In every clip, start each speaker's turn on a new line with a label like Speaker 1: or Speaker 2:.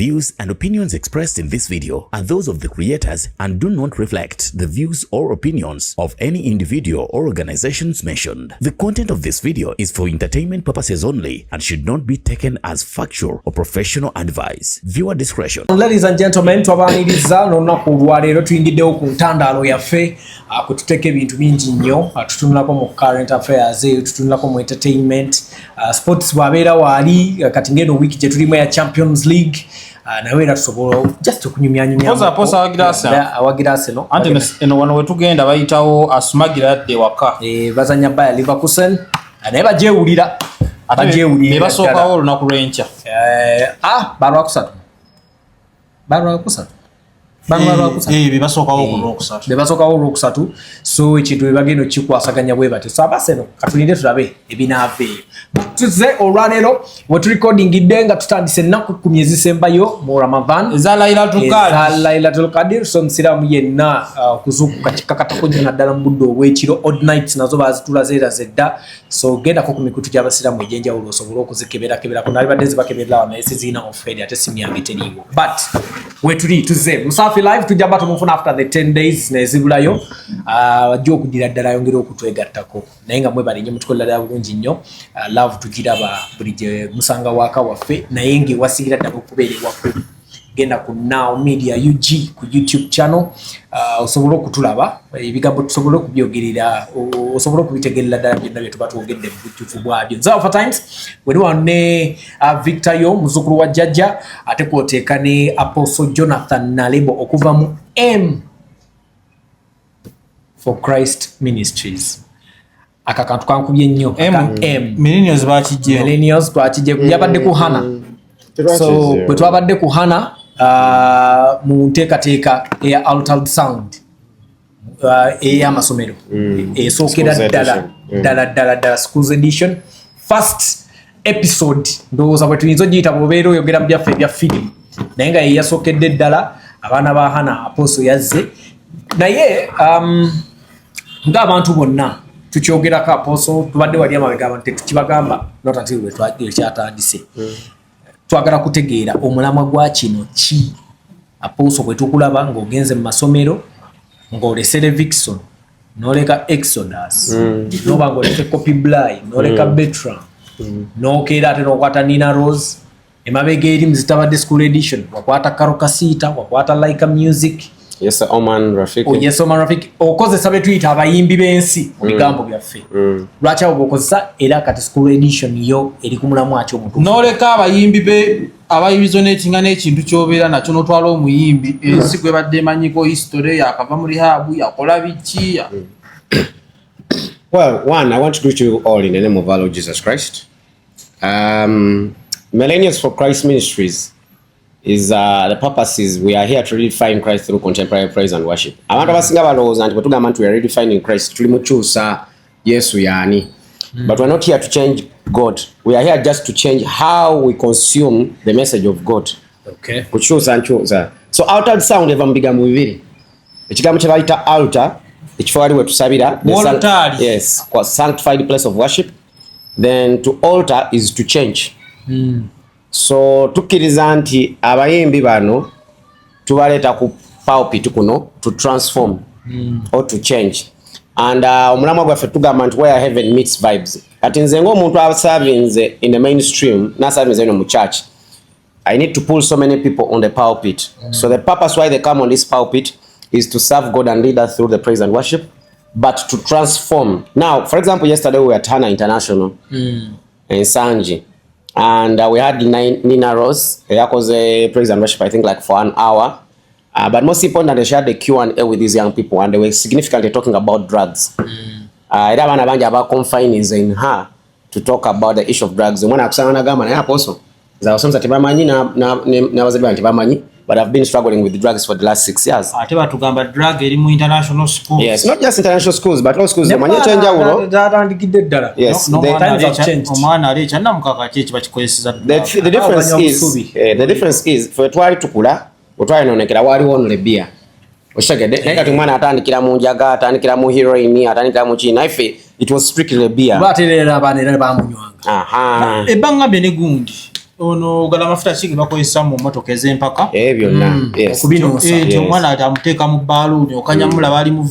Speaker 1: views and opinions expressed in this video are those of the creators and do not reflect the views or opinions of any individual or organizations mentioned. The content of this video is for entertainment purposes only and should not be taken as factual or professional advice. Viewer discretion.
Speaker 2: Ladies and gentlemen, twabaniriza n'olunaku olwaleero tuyingiddewo ku ntandaalo yaffe kututeeka ebintu bingi nnyo tutunulako mu current affairs tutunulako mu entertainment sports bwabeera waali kati ngeno week gye tulimu ya Champions League nawe era tusobola just okunyumyanyumya
Speaker 3: posa
Speaker 2: awagirase no
Speaker 3: ante eno wano wetugenda bayitawo asumagira dde waka
Speaker 2: bazanya Bayer Leverkusen naye bajeewulira
Speaker 3: ne basookawo olunaku lw'enkya
Speaker 2: balwakusatu bebasookawo olwokusatu so ekintu bebagenda okikwasaganya bwe bate so abaseno katulinde tulabe ebinaaveeyo tuze olwaleero weturecordingidde nga tutandise ennaku 10 ezisembayo mu Ramadan
Speaker 3: eza
Speaker 2: Lailatul Qadr so musiraamu yenna okuzuukuka kikakatako nnyo naddala mu budde obw'ekiro odd nights nazo bazitulazeera zedda so gendako ku mikutu gy'abasiraamu egy'enjawulo osobole okuzikebeerakeberako nalibadde zibakebererawo naye sizirina oferi ate simyange teriiwo but wetuli tuze Musafi live tujja bato mufuna after the 10 days nezibulayo wajja okudira ddala yongera okutwegattako naye nga mwebale nnyo mutukola ddala bulungi nnyo love tugiraba buli gye musanga waka waffe naye ng'ewasigira ddala okubeera ewaffe genda ku Now Media UG ku YouTube channel osobola okutulaba ebigambo tusobola okubyogerera osobola okubitegerera ddala byonna bye tuba twogedde mu bujjuvu bwabyo nze Alpha Times weri wano ne Victor yo muzzukulu wa jjajja ate kwoteeka ne Apostle Jonathan Nalebo okuva mu M for Christ Ministries akakantu kankubye nnyo M millennials twakijje yabadde ku Hana so bwe twabadde ku Hana mu nteekateeka eya Altered Sound ey'amasomero esookera ddala schools edition first episode ndowooza bwe tuyinza ogiyita bw'obeera oyogera mu byaffe ebya firimu naye nga yeyasookedde ddala abaana ba Hana Apostle yazze naye ng'abantu bonna tukyogerako Apostle tubadde wali amabega abantu tetukibagamba not until we kyatandise twagala kutegeera omulamwa gwa kino ki Apostle bwe tukulaba ng'ogenze mu masomero ng'olese Levikson n'oleka Exodus n'oba ng'oleka Copy Blind n'oleka Bertram n'okeera ate n'okwata Nina Rose emabega eri muzitabadde school edition wakwata Karo Kasita wakwata Laika Music
Speaker 4: Yes Oman Rafiki
Speaker 2: yes Oman Rafiki okozesa betuyita abayimbi b'ensi mu bigambo byaffe lwaki abo bokozesa era kati school edition yo eri ku mulamwa akyo omuntu
Speaker 3: n'oleka abayimbi be abayibizonetinga n'ekintu ky'obeera nakyo n'otwala omuyimbi ensi gwe badde emanyiko history yakava mu rihabu yakola biki
Speaker 4: Well, one, I want to greet you all in the name of our Lord Jesus Christ. Millennials for Christ Ministries is the purpose is we are here to redefine Christ through contemporary praise and worship. Abantu abasinga balowooza nti bwe tugamba nti we are redefining Christ tuli mukyusa Yesu yaani. But we are not here to change God. We are here just to change how we consume the message of God.
Speaker 2: Okay.
Speaker 4: Kukyusa nkyusa. So Altered Sound eva mu bigambo bibiri. Ekigambo kye bayita altar ekifo wali we tusabira. Yes, sanctified place of worship. Then to alter is to change. So tukkiriza nti abayimbi bano tubaleeta ku pulpit kuno to transform or to change and omulamwa gwaffe tugamba nti where heaven meets vibes kati nze ng'omuntu asavinze in the mainstream nasavinze ino mu church I need to pull so many people on the pulpit so the purpose why they come on this pulpit is to serve God and lead us through the praise and worship but to transform. Now for example yesterday we were at Hana International in Sanji. And we had Nina Rose, was a praise and worship, I think like for an hour. But most important, she had a Q&A with these young people and they were significantly talking about drugs. Abana banje abaconfine is in her to talk about the issue of drugs. When I kusanga gama na Apostle, zawasomza tebamanyi na wazaliwa tebamanyi, but I've been struggling with drugs for the last 6 years.
Speaker 3: Ateba tugamba drug eri mu international schools.
Speaker 4: Yes, not just international schools, but all schools. Manyi chenja ulo. Yes,
Speaker 2: no times have changed.
Speaker 3: Omwana alicha na mukaka chechi bakikozesa.
Speaker 4: The difference is for twali tukula, otwali nonekera wali wonle bia. Oshagede, neka tumwana atandikira mu njaga, atandikira mu heroin, atandikira mu china. It was strictly beer.
Speaker 2: Baterera banera bamunywanga.
Speaker 3: Ebanga bene gundi. ono gala mafuta chiki bakozesa mu motoka ez'empaka
Speaker 4: byonna
Speaker 2: okubinosa
Speaker 3: omwana atamuteeka mu baaluuni okanyamula bali mu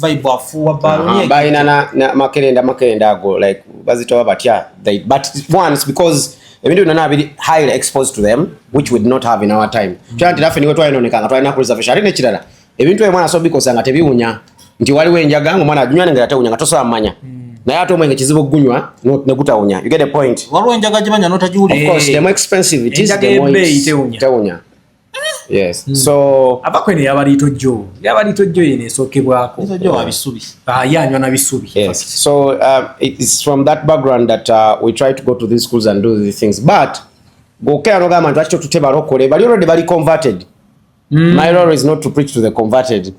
Speaker 3: vibe afuuwa baaluuni
Speaker 4: balina na makerenda ago like bazitowa batya but once because ebintu byonna biri highly exposed to them which we did not have in our time kyanti naffe niwe twalinaonekanga twalina ku reservation ate nekirala ebintu omwana asobikosa nga tebiwunya nti waliwo enjaga ng'omwana aginywa nengera tewunya nga tosobola mmanya naye ate omwenge kizibu okugunywa ne gutawunya. You get the point?
Speaker 3: Waliwo enjaga gibanya n'otagiwulira.
Speaker 4: Of course, the more expensive it is, the more tewunya. Yes. So
Speaker 2: abakwene yabalito jo yene sokebwako
Speaker 3: jo abisubi
Speaker 2: yanywa na bisubi.
Speaker 4: Yes. So it's from that background that we try to go to these schools and do these things, but gokera no gama ntwacho tuteba lokole bali already bali converted. My role is not to preach to the converted.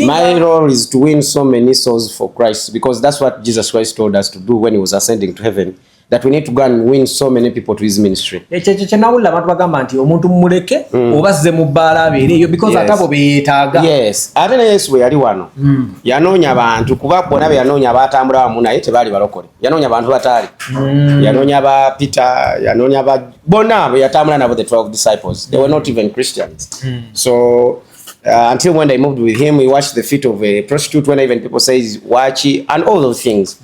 Speaker 4: My role is to win so many souls for Christ, because that's what Jesus Christ told us to do when he was ascending to heaven, that we need to go and win so many people to his ministry.
Speaker 2: Because atabo beetaga.
Speaker 4: Yes. Ate ne Yesu yali wano. Yanoonya abantu kuba bona be yanoonya abatambula wamu naye tebali balokole. Yanoonya abantu batali. Yanoonya ba Peter, yanoonya ba bona be yatambula nabo the 12 disciples. They were not even Christians. So until when they moved with him, we washed the feet of a prostitute, when even people say wachi and all those things.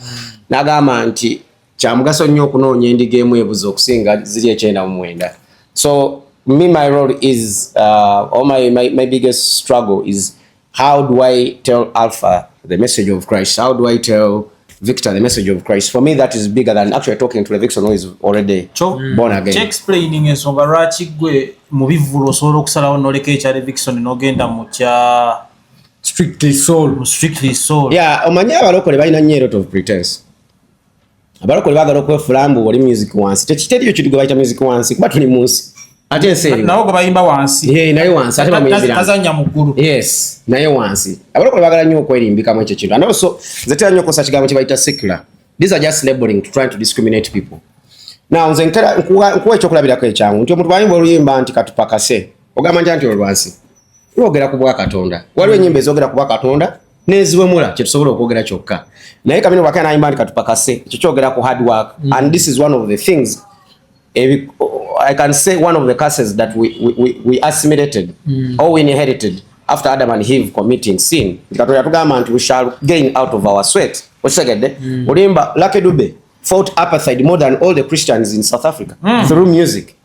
Speaker 4: Nagamba nti kyamugaso nnyo okunoonya endiga emu ebuzo okusinga ziri 9 So my role is or my biggest struggle is, how do I tell Alpha the message of Christ? How do I tell Victor the message of Christ? For me, that is bigger than actually talking to the Victor who is already born again.
Speaker 3: Explaining ensonga lwaki gwe mu bivulo osobola okusalawo n'oleka ekyali Vixen n'ogenda mu kya
Speaker 2: strictly soul.
Speaker 4: Yeah, omanyi abalokole balina nnyo a lot of pretense. Abalokole baagala okwefulambu oli music wansi. Tekiteriyo kidigo bayita music wansi kuba tuli munsi. Ate enseri
Speaker 3: nawo gwe bayimba wansi.
Speaker 4: Naye wansi ate bamuyimbira.
Speaker 3: Tazanya mu ggulu.
Speaker 4: Yes, naye wansi. Abalokole baagala nnyo okwerimbikamu ekyo kintu. And also zetera nnyo okukosa kigambo kye bayita secular. These are just labeling to try to discriminate people. Now nze nkuwa ekyokulabirako ekyangu nti omuntu bwayimba oluyimba nti katupakase ogamba nti olwansi lwogera ku bwa Katonda. Waliwo ennyimba ezogera ku bwa Katonda neziwemula kyetusobola okwogera kyokka, naye kamene bwakaya nayimba nti katupakase ekyo kyogera ku hard work. And this is one of the things I can say, one of the curses that we assimilated or we inherited after Adam and Eve committing sin. Katonda tugamba nti we shall gain out of our sweat. Okitegedde? Olimba Lucky Dube fought apartheid more than all the Christians in South Africa through music.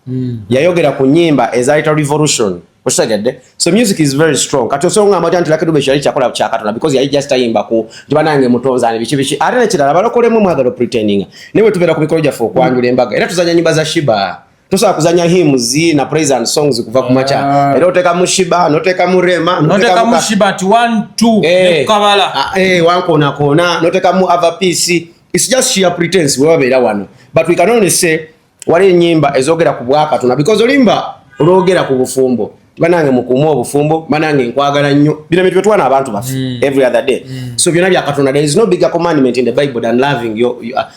Speaker 4: Yayogera ku nyimba ezaita revolution. Okitegedde? So music is very strong. Kati osonga amata nti Lucky Dube kyali kyakola kya Katonda because yali just ayimba ku tibanange mutonza ne bichi ate ne kirala balokolemu mwagalo pretending. Newe tubera ku mikolo gyaffe okwanjula embaga era tuzanya nyimba za Shiba. Tosobola kuzanya hymns na praise and songs kuva ku macha. Era oteka mu Shiba, noteka mu Rema,
Speaker 3: noteka mu Shiba ati 1 2 kabala.
Speaker 4: Wankona kona, noteka mu Ava Peace. It's just sheer pretense we wabera wano. But we can only say wale nyimba ezogera ku bwa Katonda because olimba ologera ku bufumbo. Banange mukumu obufumbo, banange nkwagala nnyo. Bino bitu twana abantu bafu every other day. So byonna bya Katonda, there is no bigger commandment in the Bible than loving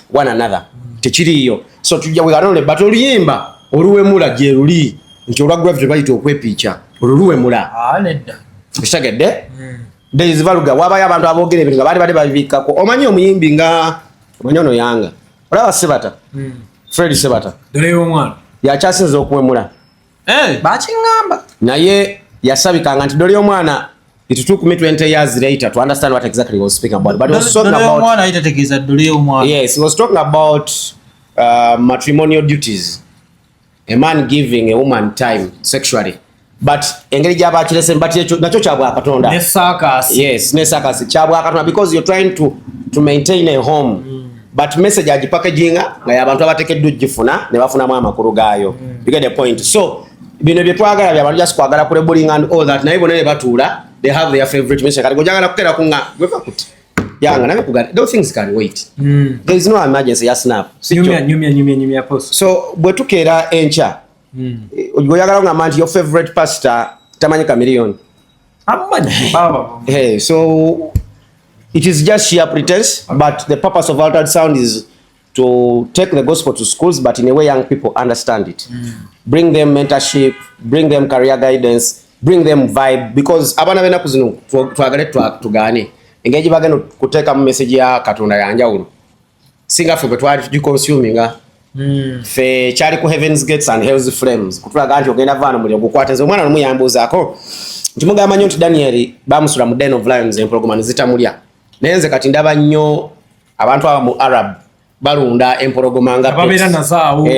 Speaker 4: one another. Tekiriyo. So tujja we can only but oluyimba oluwemula gye luli nti olwagula vyo bayita okwepiica oluluwemula
Speaker 3: nedda
Speaker 4: kishagedde there is valuga wabayo abantu aboogera ebintu nga bali babikako. Omanyi omuyimbi nga omanyono yanga olaba Sebata Fred Sebata
Speaker 2: doleyo omwana
Speaker 4: yakyasinza okuwemula
Speaker 2: bakingamba
Speaker 4: naye yasabikanga nti doleyo omwana it took me 20 years later to understand what exactly he was speaking about, but he was talking about
Speaker 3: omwana itategeeza doleyo omwana.
Speaker 4: Yes, he was talking about matrimonial duties. A man giving a woman time sexually, but engeri gyaba kirese but nacho kyabwa Katonda
Speaker 2: ne circus.
Speaker 4: Yes, ne circus kyabwa Katonda because you're trying to maintain a home. But message aji packaging nga yabantu abatekeddwa gifuna ne bafuna mu amakuru gayo. You get the point? So bino bye twagala bya bantu just kwagala kule bullying and all that, naye bonene batula they have their favorite message kati gojagala kukera kunga gwefa kuti yanga nabe kugala those things can wait. There is no emergency ya snap
Speaker 2: nyumya post.
Speaker 4: So bwe tukera encha oyagala nga manti your favorite pastor tamanyika million
Speaker 2: baba.
Speaker 4: Hey, so it is just sheer pretense, but the purpose of Altered Sound is to take the gospel to schools, but in a way young people understand it. Bring them mentorship, bring them career guidance, bring them vibe, because abana bena kuzino twagale tugane engage bagano kuteka mu message ya Katonda ya njawulo singa fe betwali consuming fe chali ku Heaven's Gates and Hell's Flames kutulaga nti ogenda vana mulio gukwata nze omwana nomu yambuzaako nti mugamba nnyo nti Daniel bamusula mu Den of Lions empologoma zitamulya naye nze kati ndaba nnyo abantu aba mu Arab balunda empologoma nga
Speaker 2: babeera nazaawo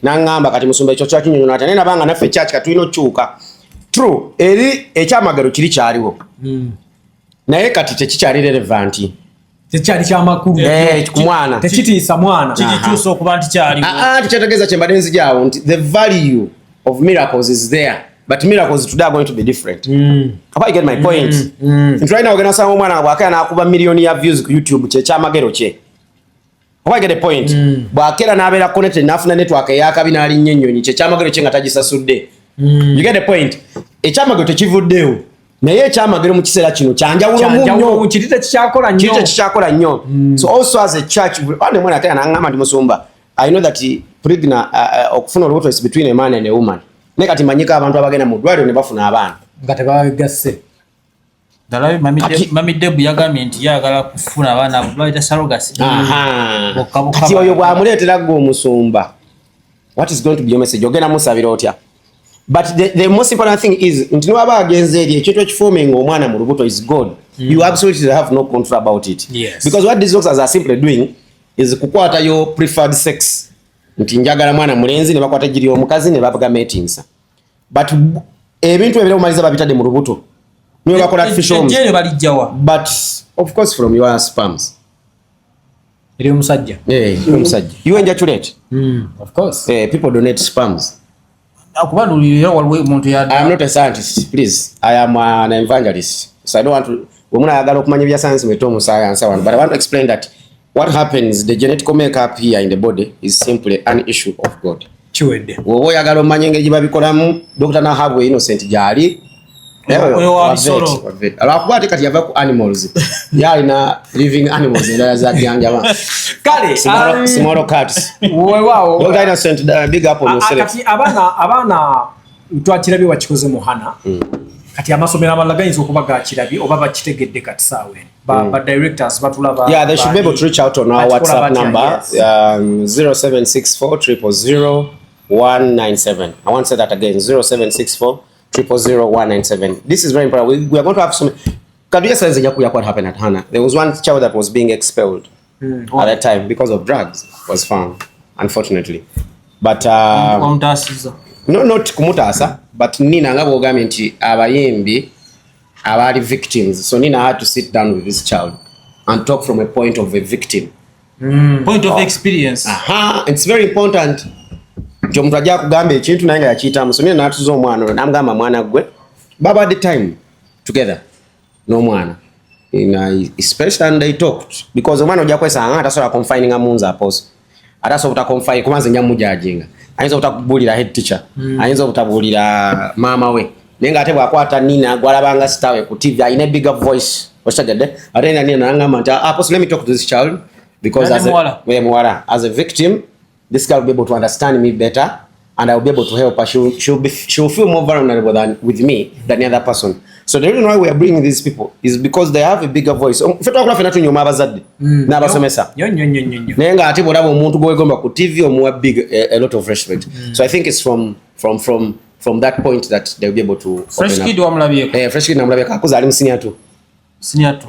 Speaker 4: nangamba kati musumba ekyo kya kinyonyo ate nena banga naffe church katulina okyuka true eri ekyamagero kiri kyaliwo naye kati tekikyali relevant
Speaker 2: tekyali kyamakulu
Speaker 4: kumwana
Speaker 2: tekitiisa mwana
Speaker 3: kikikyusa okuba nti kyaliwo
Speaker 4: tikyategeeza kyembadde nzigyawo nti the value of miracles is there but miracles today are going to be different. I get my point. Right now, we're going to say, "Omwana bwakera nakuba million ya views ku YouTube kye kyamagero kye." I get the point. Bwakera nabeera connected nafuna network eyakabi nali nnyonyonyi kye kyamagero kye nga tagisasudde. You get the point. Ekyamagero tekivuddewo. Naye ekyamagero mu kiseera kino kyanjawulo munyo.
Speaker 2: Kirite
Speaker 4: kikyakola nnyo. So also as a church, wane mwana ataya nangamba ndi musumba. I know that prigna okufuna olubuto is between a man and a woman. Nekati manyika abantu abagenda mu ddwaliro ne bafuna abaana.
Speaker 2: Nga tebagasse.
Speaker 3: Dalabi mami Debu yagambye nti yagala kufuna abaana bayita surrogacy.
Speaker 4: Kati oyo bwamuleetera gwe omusumba. What is going to be your message? Ogenda musabira otya? But the most important thing is nti niba agenze eri ekintu ekifoming omwana mu lubuto is God. You absolutely have no control about it.
Speaker 2: Yes.
Speaker 4: Because what these doctors are simply doing is kukwata your preferred sex. Nti njagala mwana mulenzi ne bakwata giri omukazi ne bavuga meetings. But ebintu ebire omaliza babitadde mu lubuto. Niwe bakola artificial. But of course from your sperms.
Speaker 2: Eri omusajja.
Speaker 4: Omusajja. You ejaculate?
Speaker 2: Of course.
Speaker 4: People donate sperms.
Speaker 3: Akubanulira waliwo omuntu yadde.
Speaker 4: I am not a scientist, please. I am an evangelist. So I don't want to womuna yagala okumanya bya science meto mu science one. But I want to explain that what happens, the genetical makeup here in the body is simply an issue of God.
Speaker 2: Chiwedde.
Speaker 4: Wowe yagala omanya engeri gye babikolamu, Dr. Nahabwe innocent gyali. Alakuba ate kati yava ku animals. Yalina living animals endala zajanjaba.
Speaker 2: Kale,
Speaker 4: small cats.
Speaker 2: Weewaawo.
Speaker 4: Dr. Innocent, big up on yourself.
Speaker 2: Kati abaana twakirabye wakikoze muhana. Kati amasomero amalala gayinza okuba gakirabye oba bakitegedde kati saawe. Ba directors batulaba.
Speaker 4: Yeah, they should be able to reach out on our WhatsApp number 0764000197. I want to say that again, 0764000197. This is very important. We are going to have some. What happened at Hannah? There was one child that was being expelled at that time because of drugs was found, unfortunately. But no, not kumutasa, but Nina ngabogambye nti abayimbi abali victims. So Nina had to sit down with this child and talk from a point of a victim.
Speaker 3: Point of experience.
Speaker 4: It's very important. Nti omuntu ajja kugamba ekintu naye nga yakiyitamu. So Nina n'atuza omwana namugamba mwana gwe baba at the time together n'omwana. Especially and they talked because omwana ojja kwesanga atasobola confining amunzi aposo. Atasobola confine kumanze nya mujajinga. Ayinza obutakubulira head teacher. Ayinza obutabulira mama we. Nenga ate bwakwata Nina gwalabanga sitawe ku TV in a bigger voice. Oshagade. Ate Nina nangamba nti apostle, let me talk to this child because as a victim this guy will be able to understand me better and I will be able to help her. She'll feel more vulnerable than with me than the other person. So the reason why we are bringing these people is because they have a bigger voice. Fetwa fena tu nyoma abazadde n'abasomesa. Nenga ate bolaba omuntu gwegomba ku TV omuwa big a lot of respect. So I think it's from that point that they'll be able to
Speaker 3: fresh kid wamulabyeko.
Speaker 4: Fresh kid namulabyeko akuza ali musinya tu.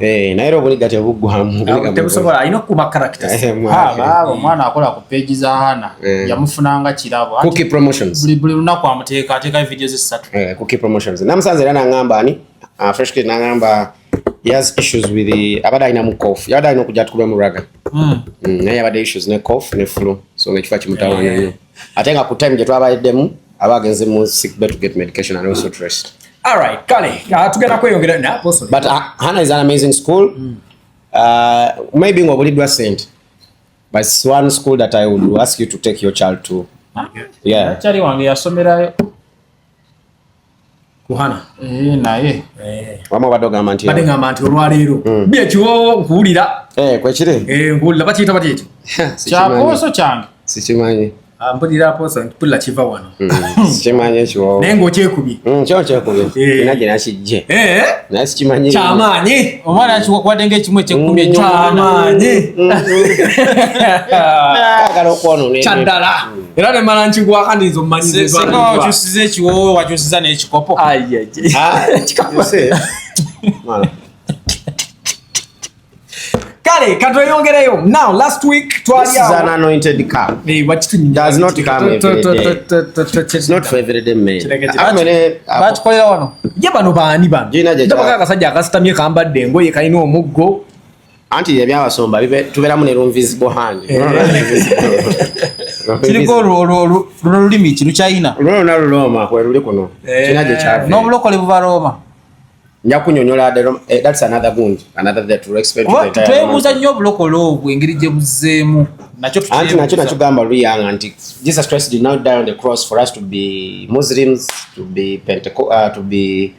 Speaker 4: Naye obuli gati obugwamu.
Speaker 2: Tebusobola ino kuba characters.
Speaker 3: Omwana akola ku page za Hana yamufunanga kirabo.
Speaker 4: Cookie promotions.
Speaker 3: Buli lunaku ateeka videos esatu.
Speaker 4: Cookie promotions. Namusanze era nangamba ani fresh kid nangamba he has issues with the abada ina mu cough. Yabada ina kujja tukube mu raga. Naye abada issues ne cough ne flu. So ngekifaa kimutawana nnyo. Atenga ku time gye twabayeddemu abagenze mu sick bed to get medication and also to rest.
Speaker 2: All right, Kale, together kweyongera na apostle.
Speaker 4: But Hannah is an amazing school. Maybe ngobulidwa sent. But it's one school that I would ask you to take your child to. Yeah.
Speaker 3: Chali wange yasomerayo.
Speaker 2: Kuhana.
Speaker 3: Naye.
Speaker 4: Wama badoga manti.
Speaker 2: Badenga manti olwaleero. Bye kiwo nkuwulira.
Speaker 4: Kwekire.
Speaker 2: Nkuwulira bakiyita.
Speaker 3: Kyaposo kyange.
Speaker 4: Sikimanyi.
Speaker 2: Mpulira aposo mpulira kiva wano.
Speaker 4: Kimanye kyo.
Speaker 2: Nengo kyekubye.
Speaker 4: Kyo kyekubye. Ina gina kijje. Nasi kimanye.
Speaker 2: Chamanyi.
Speaker 3: Omwana akikwadenge kimwe kyekubye
Speaker 2: chamanyi.
Speaker 4: Kagalo kono ne.
Speaker 2: Chandala. Era ne malanchi gwa kandizo manyizo.
Speaker 3: Seka wakyusize ekiwowe wakyusiza n'ekikopo.
Speaker 2: Aye.
Speaker 4: Kikopo se. Mala.
Speaker 2: Kale katweyongereyo. Now last week twali
Speaker 4: This is an anointed cup. Does not come every day. It's not for every day man.
Speaker 3: Bakikolera wano.
Speaker 2: Ye bano baani bano. Ndabaka akasajja akasitamye kambadde engoye kalina omuggo.
Speaker 4: Anti ebyabasomba tubeeramu ne invisible hand.
Speaker 3: Kiriko lulimi ki Luchina.
Speaker 4: Luloma kwe luli kuno. Kina gye kyava.
Speaker 3: N'obulokole buva Roma.
Speaker 4: Nyakunyonyola that's another wound, another that to expect to the entire.
Speaker 3: Twebuuza nnyo obulokole obwo engeri gye buzzeemu.
Speaker 4: Nakyo gamba luyanga anti Jesus Christ did not die on the cross for us to be Muslims, to be Pentecost, to be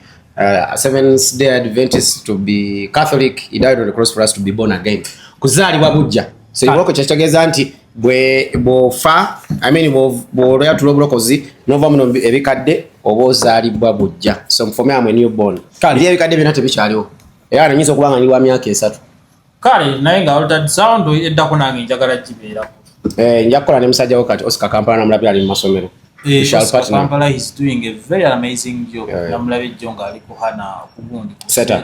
Speaker 4: Seventh-day Adventists, to be Catholic. He died on the cross for us to be born again. Kuzaalibwa bujja. So ibuloko kyekitegeeza nti bw'ofa, bw'olya tulo obulokozi n'ova muno ebikadde oba ozaalibwa bujja. So for me I'm a newborn. Biri ebikadde byonna tebikyaliwo. Era nanyinza okuba nga ndi wa myaka 3.
Speaker 3: Kale naye nga Altered Sound eddako nange njagala gibeerako.
Speaker 4: Nja kukola ne musajja wo kati Oscar Kampala namulabye ali mu masomero.
Speaker 3: Oscar Kampala is doing a very amazing job. Namulabye jjo nga ali ku hana kugundi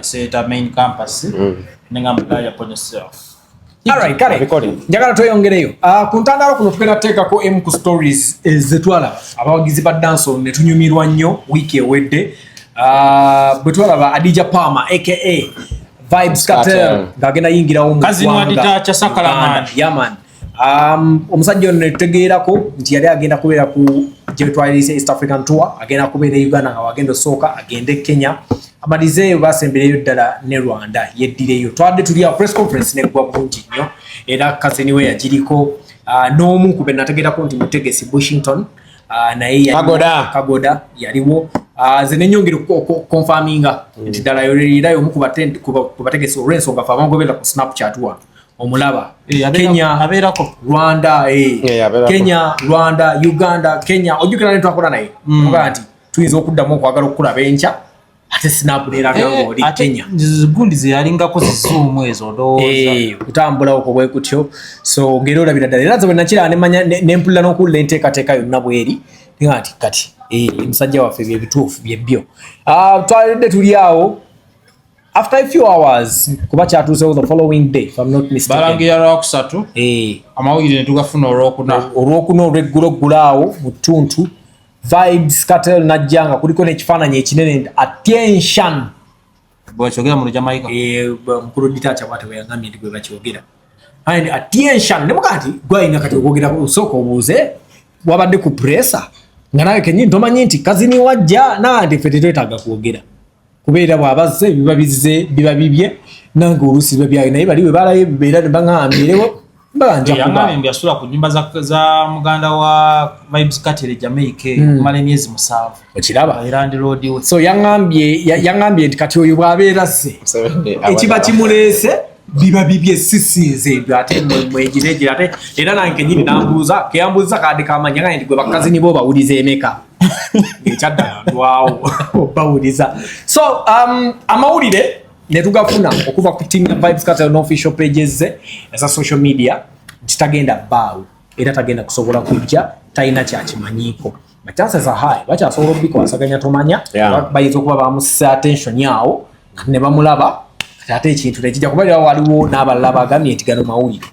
Speaker 3: Seta main campus. Nenga mulaya upon yourself.
Speaker 2: Alright, kale. Njagala tweyongereyo. Ku ntandaro kuno tugenda teekako emu ku stories zetwalaba abawagizi ba dancehall ne tunyumirwa nnyo wiiki ewedde. Bwe twalaba Adija Palmer aka Vibes Cartel ng'agenda yingirawo mu
Speaker 3: kazini wadita kya Sakalamani.
Speaker 2: Yaman. Omusajja ono ne tutegeerako nti yali agenda kubeera ku gye twalise East African Tour, agenda kubeera Uganda nga wagenda osooka agende Kenya. Amalizeeyo basembereyo ddala ne Rwanda yeddireyo. Twadde tuli awo press conference neggwa bulungi nnyo era kazini we yagiriko n'omu ku be nategeerako nti Mutegesi Bushington naye Kagoda yaliwo. Ze nenyongera confirminga nti ddala yoleerayo omu ku bategesi olw'ensonga fe abangobera ku Snapchat wa omulaba Kenya
Speaker 3: abeerako
Speaker 2: Rwanda Kenya Rwanda Uganda Kenya ojjukira ne twakola naye ogaa nti tuyinza okuddamu okwagala okulaba enkya ate Snap neeraga ng'oli Kenya
Speaker 3: gundi ze yalingako zizuumu ezo ndowooza
Speaker 2: kutambula okwo bwe kutyo. So ngeri olabira ddala era ze bwe nakira nemanya nempulira n'okuwulira enteekateeka yonna bweri nga nti kati musajja waffe bye bituufu byebbyo. Twalidde tuli awo after a few hours kuba kyatuusewo the following day if I'm not mistaken.
Speaker 3: Balangira Lwakusatu amawulire ne tugafuna Olwokuna
Speaker 2: olw'eggulo awo mu ttuntu Vibes Cartel najja nga kuliko n'ekifaananyi ekinene attention
Speaker 3: bwekyogera mu Jamaica
Speaker 2: mukulu ditacha bwate bwe yangambye nti bwe bakyogera and attention ne mukati gwayina kati okwogera osooka obuuze wabadde ku pressa nga nawe kenyini tomanyi nti kazini wajja nanti ffe tetwetaaga kwogera kubeera bw'abazze biba bizze biba bibye nange oluusi biba byayo naye bali we balayo bibeera ne baŋŋambirewo
Speaker 3: yangambye asula ku nnyumba za muganda wa Vibes Cartel Jamaica kumala emyezi 7
Speaker 2: okiraba
Speaker 3: Land Road we.
Speaker 2: So yangambye nti kati oyo bw'abeera zze ekiba kimuleese biba bibye sisinze ebyo ate mwegiregira ate era nange kenyini nambuuza keyambuuza kaadi kamanya nga nti gwe bakazini bo bawuliza emeka ekyaddala ndwawo bawuliza. So amawulire ne tugafuna okuva ku team ya Vibes Cartel n'official pages ze eza social media nti tagenda bbaawo era tagenda kusobola kujja talina kyakimanyiiko. But chances are high bakyasobola okubikwasaganya tomanya bayinza okuba bamussa attention yawo ne bamulaba ate ekintu nekijja kuba waliwo n'abalala bagambye nti gano mawulire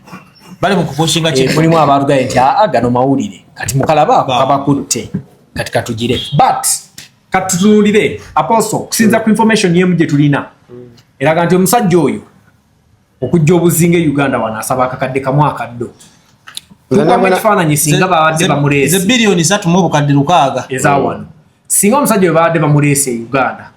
Speaker 3: bali mu kupushinga
Speaker 2: mulimu abantu gaye nti gano mawulire kati mukalabaako kabakutte kati katugire but katutunulire Apostle kusinza ku information yemu gye tulina eraga nti omusajja oyo okujja obuzinga Uganda wanaasaba akakadde kamu akaddo ekifaananyi singa babadde bamuleese
Speaker 3: ze billion 3 mu bukadde 6
Speaker 2: ezawano singa omusajja we babadde bamuleese Uganda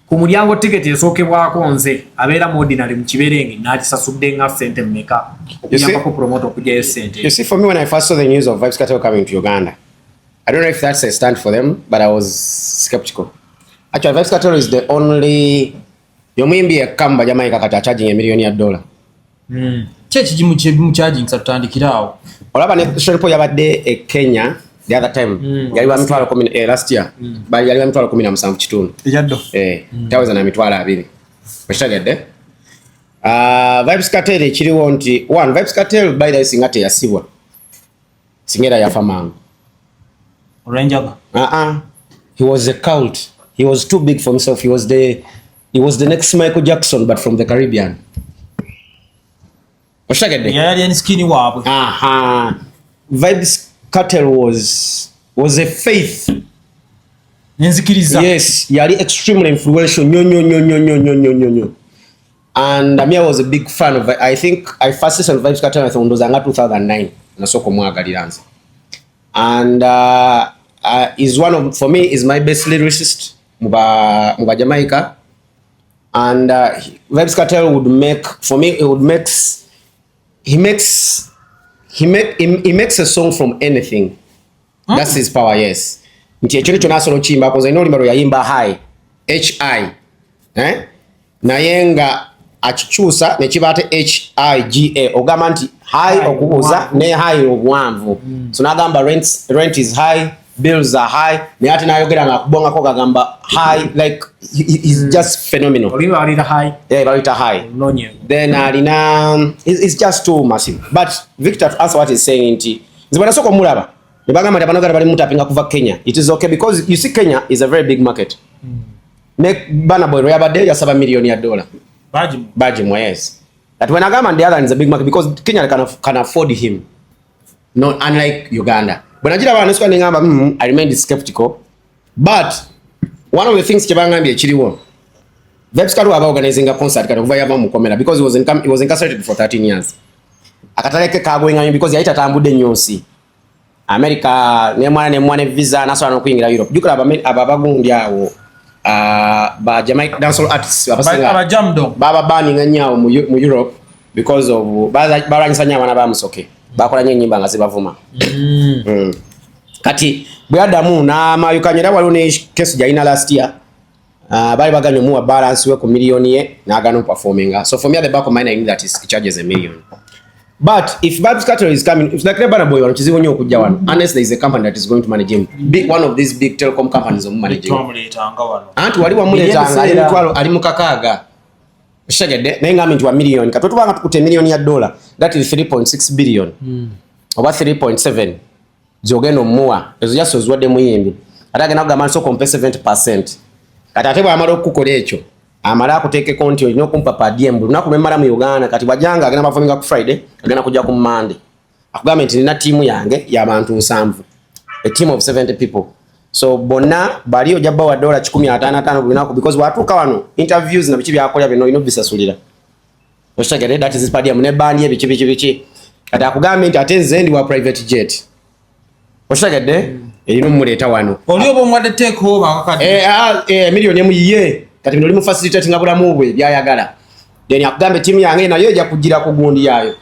Speaker 2: ku mulyango tiketi esookebwako nze abeera mu ordinary mu kiberenge n'akisasudde nga ssente mmeka okuyambako promote okugyayo ssente.
Speaker 4: You see, for me when I first saw the news of Vibes Cartel coming to Uganda, I don't know if that's a stunt for them, but I was skeptical. Actually, Vibes Cartel is the only yomuyimbi ekamba Jamaica kati charging $1 million.
Speaker 3: Chechi jimu charging satandikirawo
Speaker 4: olaba ne Sean Paul yabadde e Kenya the other time yali wa mitwalo 10 last year bali yali wa mitwalo 17 kitundu
Speaker 2: ejaddo
Speaker 4: tawaza na mitwalo 2 bashagedde Vybz Kartel ekiriwo nti one Vybz Kartel by the singate yasibwa singera yafa mangu
Speaker 3: Oranjaga
Speaker 4: he was a cult. He was too big for himself. He was the next Michael Jackson but from the Caribbean.
Speaker 3: Yeah, skinny wab.
Speaker 4: Vybz Kartel was a faith. Yes, yali extremely influential. No. And I was a big fan of. I think I first listened to Vybz Kartel in 2009. Nasoko mwagaliranze. And is one of, for me, is my best lyricist muba Jamaica. And Vybz Kartel would make, for me, he makes a song from anything. That's his power, yes. Nti ekyo kyo nasolo chimba because I know limero yayimba high HI nayenga achichusa nechibate HIGA ogamba nti high okubuza ne high obwanvu so nagamba rent is high, bills are high, ne ati nayogera ngakubonga ko kagamba high, like he's just phenomenal.
Speaker 2: Oliva alita high.
Speaker 4: Yeah, alita high.
Speaker 2: Nonye.
Speaker 4: Then alina it's just too massive. But Victor, to answer what he's saying nti zibana soko mulaba nebagamba nti abanogera bali mutapinga kuva Kenya. It is okay because you see Kenya is a very big market. Make Burna Boy yabade yasaba $1 million. Bajimwa, yes. That when Agama and the other is a big market because Kenya can afford him. No, unlike Uganda. But I remained skeptical. But one of the things Kibangambia Chiriwo, Vybz Kartel was organizing a concert because he was incarcerated for 13 years. Akataleke going because he tambude nyosi. America nemwane visa naso anokuingira Europe. Dukura ababagundi awo ba Jamaica dancehall artists baba banning anyawo mu Europe because of baranyisanya abana bamusoke bakola nyinyi nga zibavuma kati bwadamu na mayukanyira waliwo ne case jaina last year bali baganye mu balance we ku million ye na agano performing. So for me at the back of my mind that is charges $1 million. But if Vybz Kartel is coming, if like Burna Boy or chiziwo nyo kujja wano, unless there is a company that is going to manage him, one of these big telecom companies of managing. Antu wali wa muletanga ali mukakaga. Shagede nenga mintu $1 million. Katoto banga tukute $1 million. That is 3.6 billion. Oba 3.7. Zogeno muwa. Ezo just ozwade muyimbi. Atake na kugamba soko mpe 70%. Katatebwa amalo kukola ekyo. Amara kuteke konti olino kumpa pa DM lunaku memara mu Uganda kati bajanga agenda performing ku Friday agenda kujja ku Monday akugamba nti nina team yange y'abantu 7 a team of 70 people so bonna bali ojabba wa $155 lunaku because watuka wano interviews na bichi byakolya bino ino bisasulira oshagere that is padium ne bandi ebichi kati akugamba nti atenze ndi wa private jet oshagede erino muleta wano
Speaker 3: oli obo mwade take over akakati
Speaker 4: million emu ye kati bino limu facilitating abulamu bwe byayagala then akugambe timu yange nayo ejja kugira ku gundi yayo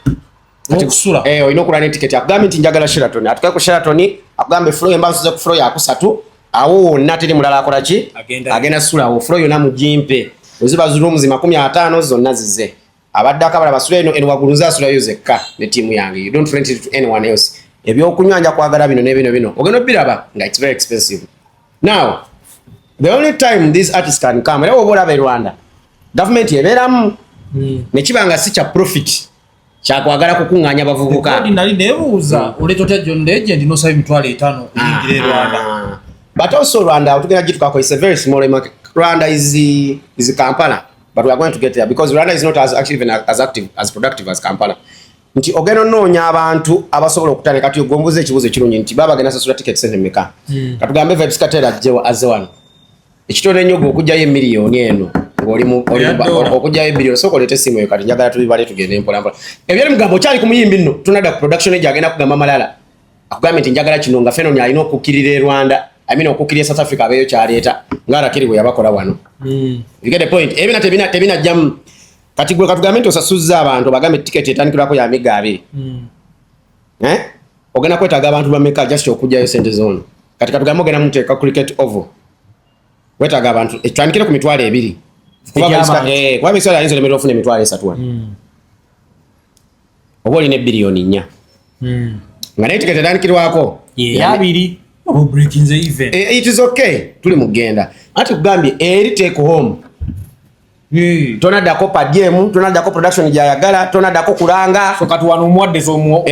Speaker 3: kati kusula
Speaker 4: oyino kulana ticket akugambe nti njagala Sheraton atukaye ku Sheraton akugambe flow embanso ze ku flow ya kusatu awo nateri mulala akola ki agenda sula awo flow yona mujimpe oziba zuru muzima 15 zonna zize abadde akabala basula eno enwaguluza sula yozeka ne timu yange you don't rent it to anyone else ebyo kunywanja kwagala bino ne bino ogeno biraba nga it's very expensive. Now the only time these artists can come, era obola be Rwanda government yeberamu nekibanga si cha profit cha kwagala kukunganya bavubuka
Speaker 3: kodi nali nebuuza oletote John Legend no sabi $5 kuyingire Rwanda
Speaker 4: but also Rwanda utugenda jitukako is a very small market. Rwanda is Kampala but we are going to get there because Rwanda is not as active and as active as productive as Kampala. Nti ogeno nonya abantu abasobola okutane kati ogomboze ekibuzo kirungi nti baba gena sasula ticket sente meka katugambe Vybz Kartel ajjewa azwan ekitone nyogo okujjayo $1 million eno ngoli mu okujjayo $1 billion soko lete simu yo kati njagala tubibale tugende mpola ebyali mugambo kyali ku muyimbi nno tunada ku production age agenda kugamba malala akugambe nti njagala kino nga feno nyalina okukirira Rwanda okukirira South Africa abeyo kyaleeta ngara kiriwe yabakola wano you get the point ebina tebina jam kati gwe katugambe nti osasuza abantu bagambe ticket etandikirako ya $2 ogenda kwetaaga abantu bameka just okujjayo sente zone kati katugambe ogenda muteeka cricket oval wetaaga abantu etandikire ku $2 kuba bisala yinzo lemero ofune $3 oba olina $1 billion 4 ngane ticket edandikirwako
Speaker 2: yabiri breaking the event.
Speaker 4: It is okay tuli mugenda ati kugambye eri take home tonadako pa game tonadako production jayagala tonadako kulanga
Speaker 2: so kati wano muwadde zomu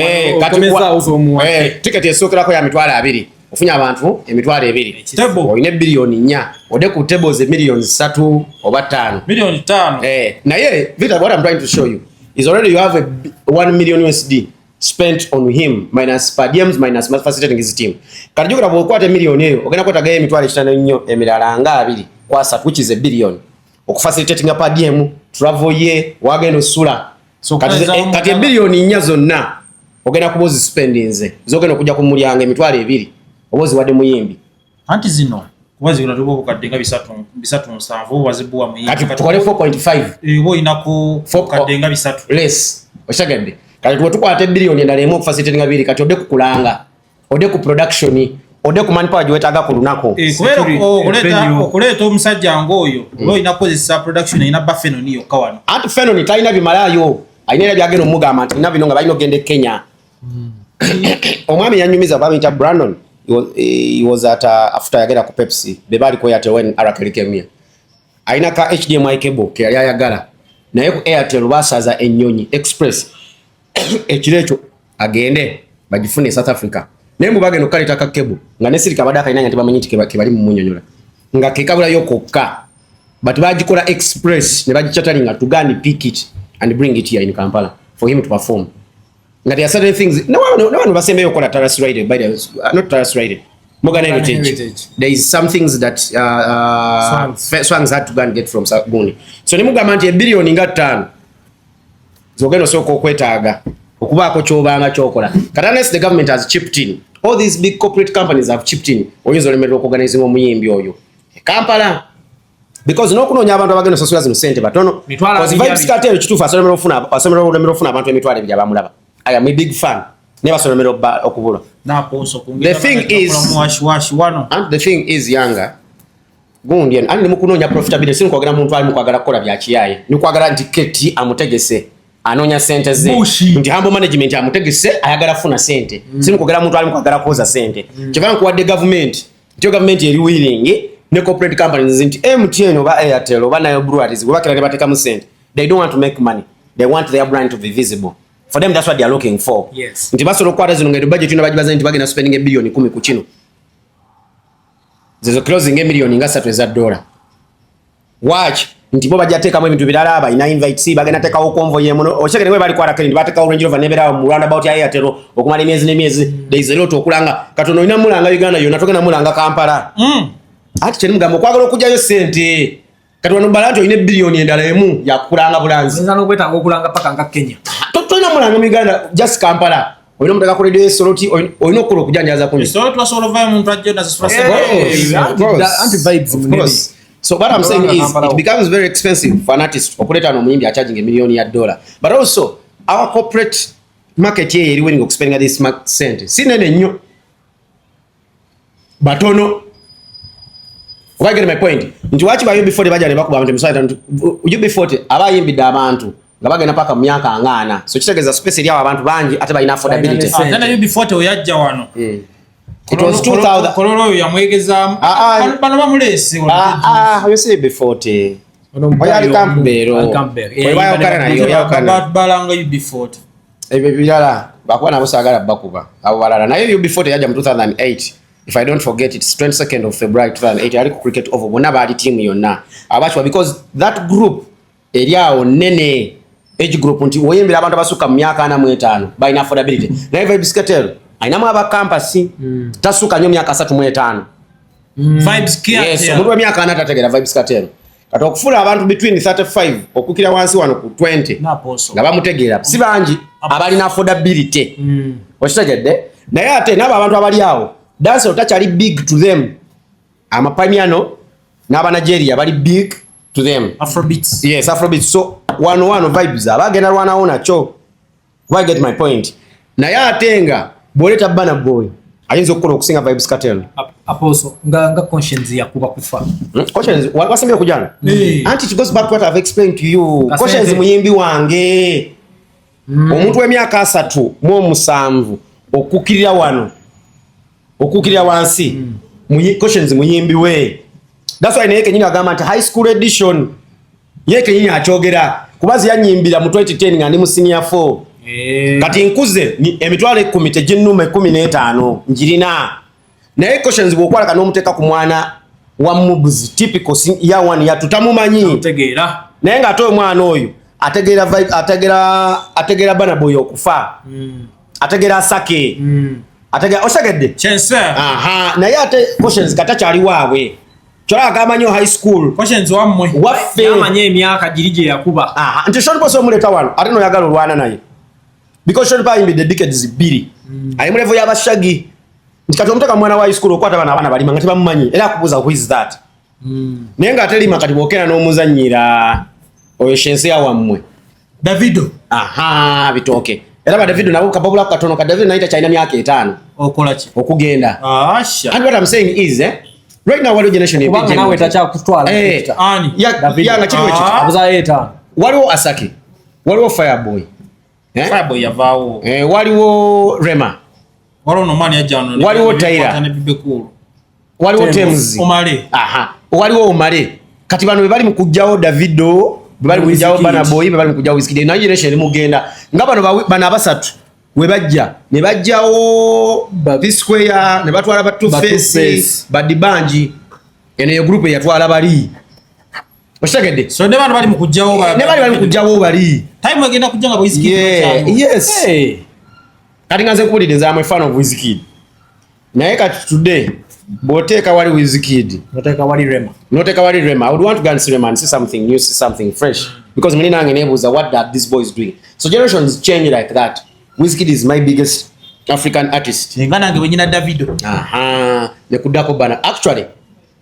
Speaker 4: komeza ozomu ticket esokerako ya mitwala 2 ofunya abantu emitwala 2 oyine bilioni 4 ode ku tables millions 3 oba 5
Speaker 3: milioni 5
Speaker 4: naye Victor, what I'm trying to show you is already you have a 1 million USD spent on him minus per diems minus facilitating his team. Kati jukira bwokwate milioni eyo ogenda kwetaga emitwala 5 nnyo emirala nga 2 kwa 3 which is a billion okufacilitating per diem travel ye wagenda osula so kati bilioni 4 zonna ogenda kubozi spendings zogenda kujja ku mulyanga emitwala 2 obozi wadde muyimbi
Speaker 3: anti zino kubazi kuna tuko kaddenga bisatu musanvu wazibuwa muyimbi
Speaker 4: kati tukole 4.5
Speaker 3: bo inaku kaddenga bisatu
Speaker 4: less oshagende kati tukwate bilioni endala emu okufacilitating 2 kati ode kukulanga ode ku production ode ku manpower jiwetaga ku lunako
Speaker 3: kubera okuleta omusajja ngoyo lo inakozesa production ina buffalo niyo kawano
Speaker 4: ati feno ni taina bimalayo ayinera byageno mugamba nti ina binonga bayino gende Kenya omwami yanyumiza bamita Brandon he was at after yagera ku Pepsi bebali ko Airtel when Airtel came here ayina ka HDMI cable ke yayagala naye ku Airtel basaza ennyonyi express ekirecho agende bagifune South Africa nembu bageno kalita ka cable nga nesirika badaka inanya tibamanyiti kebali mu munyonyola nga kekabula yokokka but bagikola express ne bagichatalinga to gani pick it and bring it here in Kampala for him to perform. Nga there are certain things no one basembe yokola terrace ride by the not terrace ride Morgan Heritage. There is some things that Swangs had to go and get from Saguni. So ne mugamba nti billion nga 5 zogeno soko kwetaaga okubako kyobanga kyokola unless the government has chipped in. All these big corporate companies have chipped in oyinza olemera okuorganizing omuyimbi oyo Kampala because no kunonya abantu abagenda sasula zino sente batono because vibes cartel kitufa asolemera ofuna abantu emitwale bya bamulaba. I am a big fan. Never solemera okubula. The thing is younger gundi and mukunonya profitability sinu kwagala muntu ali mukwagala kola bya kiyaye ni kwagala tiketi amutegese anonya sente ze nti hambo management amutegese ayagala funa sente sinu kwagala muntu ali mukwagala koza sente kivanga kuwadde government nti government eri willing ne corporate companies nti MTN oba Airtel oba nayo breweries wabakira ne bateka mu sente they don't want to make money, they want their brand to be visible. For them that's what they are looking for.
Speaker 2: Yes.
Speaker 4: Nti basolo kwata zino ngendo budget ino bajibaza nti bagenda spending a billion 10 ku kino zezo closing a million nga $3 watch nti bo bajateka mu ebintu birala aba ina invite si bagenda teka ko convoy yemono oshekere we bali kwata kali bateka Range Rover nebera mu roundabout ya Airtel okumala emyezi nemyezi there is a lot okulanga katono ina mulanga Uganda yo natoke na mulanga Kampala ati cheni mugambo kwagala okujayo sente kati wano balanto ine billion endala emu ya kulanga bulanzi
Speaker 2: nzano kweta okulanga paka nga Kenya
Speaker 4: totona mulanga mu Uganda just Kampala oyino mutaka ko radio soroti oyino kolo kujanjaza kunyo
Speaker 3: so to sort of muntu ajenda zisfrase
Speaker 2: anti vibes
Speaker 4: of course. So what I'm saying is it becomes very expensive for an artist operator no muyimbi charging $1 million but also our corporate market here eri winning spending this cent sinene nnyo batono. Why get my point? Nti wachi ba UB40 baja ne bakuba abantu musayita UB40 abayimbidde abantu nga bagenda paka mu myaka angana so kitegeza space eri abantu bangi ate balina affordability.
Speaker 3: Then UB40 oyajja wano.
Speaker 4: It was 2000
Speaker 3: kololo yamwegeza bano bamulese
Speaker 4: you say UB40 oyali Campbell oya okana nayo ya okana
Speaker 3: balanga UB40
Speaker 4: ebe bilala bakwana abosagala bakuba abo balala nayo UB40 yaja mu 2008 if I don't forget it's 22nd of February 2008 ali ku cricket over bona bali team yonna abachwa because that group eriawo nene age group nti woyembera abantu abasuka mu myaka 45 by affordability na Vibes Cartel ainamu aba campus tasuka nyo myaka 35
Speaker 3: Vibes Cartel
Speaker 4: yes omuntu wa myaka 4 tategera Vibes Cartel kati okufula abantu between 35 okukira wansi wano ku 20
Speaker 3: na poso
Speaker 4: nga bamutegeera si bangi abali na affordability okitegedde naye ate nabo abantu abali awo dance otachali big to them amapiano n'aba Nigeria bali big to them
Speaker 3: Afrobeats
Speaker 4: yes Afrobeats so one vibes abagenda rwana ona cho why get my point naye atenga boleta bana boy ayinza okukola okusinga Vibes Cartel
Speaker 2: aposo nga conscience yakuba kufa
Speaker 4: conscience wasembe kujana anti it goes back to what I've explained to you conscience muyimbi wange omuntu w'emyaka 3 mu 7 okukirira wano okukirira wansi questions muyimbi we. That's why naye kenyini agamba nti high school edition ye kenyini akyogera kubazi yanyimbira mu 2010 nga ndi mu senior 4 kati nkuze ni emitwalo 10 teginnuma 15 njirina naye questions bwokwalaka n'omuteeka ku mwana wa mubuzi typical ya one ya tutamumanyi
Speaker 2: tegeera
Speaker 4: naye nga ate omwana oyo ategeera Burna Boy okufa ategeera Asake ategeera osagedde naye ate questions katakyali waabwe chola akamanyo high school
Speaker 2: questions wamwe
Speaker 4: waffe
Speaker 2: yamanye emyaka giri gye yakuba
Speaker 4: nti Sean Paul omuleta wano ate no yagala olwana naye because Sean Paul the decades 2 ali mu level y'abashagi nti kati omutaka mwana wa high school okwata abana balima nga tebamumanyi era akubuuza who is that naye nga ate lima kati bwokera n'omuzannyira oyo shensi ya wammwe
Speaker 2: Davido
Speaker 4: bitooke era ba Davido nabo kapabula katono ka Davido naita China myaka 5
Speaker 2: okola ki
Speaker 4: okugenda and what I'm saying is right now what generation is
Speaker 2: big nawe tacha kutwala
Speaker 4: ani ya nga chiri wechi
Speaker 2: abuza 8
Speaker 4: waliwo Asake waliwo Fireboy
Speaker 3: Fireboy yavaawo
Speaker 4: waliwo Rema
Speaker 3: waliwo nomani ajano
Speaker 4: waliwo Taira waliwo Tems waliwo Omale kati bano bali mu kujjawo Davido bali kujjawo Burna Boy bali mu kujjawo Wizkid na generation mugenda nga bano abasatu we bajja ne bajjawo P-Square ne batwala ba Two Face Badi Banji ene yo group yatwala bali oshagedde
Speaker 3: so ne bano bali mu kujjawo
Speaker 4: bali
Speaker 3: time agenda kujjanga bo Wizkid
Speaker 4: yes kati nganze kuwuliriza amwe fan of Wizkid naye kati today boteka wali Wizkid
Speaker 2: noteka wali Rema
Speaker 4: I would want to go and see Rema and see something new, see something fresh because many nange enables what that this boy is doing. So generations change like that. Wizkid is my biggest African artist.
Speaker 3: Nganange wenyina Davido
Speaker 4: ne kudako bana actually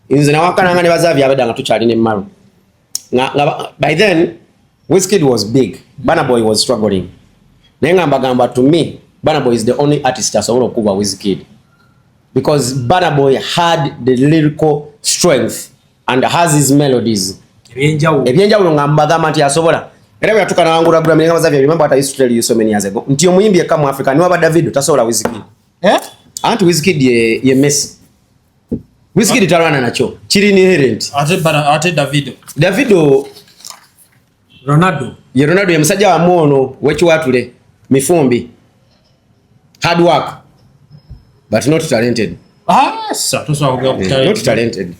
Speaker 4: inze na wakananga ne bazavi abadanga tuchali ne maru by then Wizkid was big, Burna Boy was struggling. Nengamba gamba to me Burna Boy is the only artist asobola okuba Wizkid because Burna Boy had the lyrical strength and has his melodies. Ebyenjawulo ngamba gamba nti asobola era bwe yatukana wangula gura mwenga bazavi remember what I used to tell you so many years ago nti omuyimbi eka mu Africa ni waba Davido tasobola Wizkid anti Wizkid ye Messi Wizkid talwana nacho kiri inherent
Speaker 3: ate
Speaker 4: Davido
Speaker 2: Ronaldo
Speaker 4: ye musajja wa mono wekiwatule mifumbi hard work but not talented not talented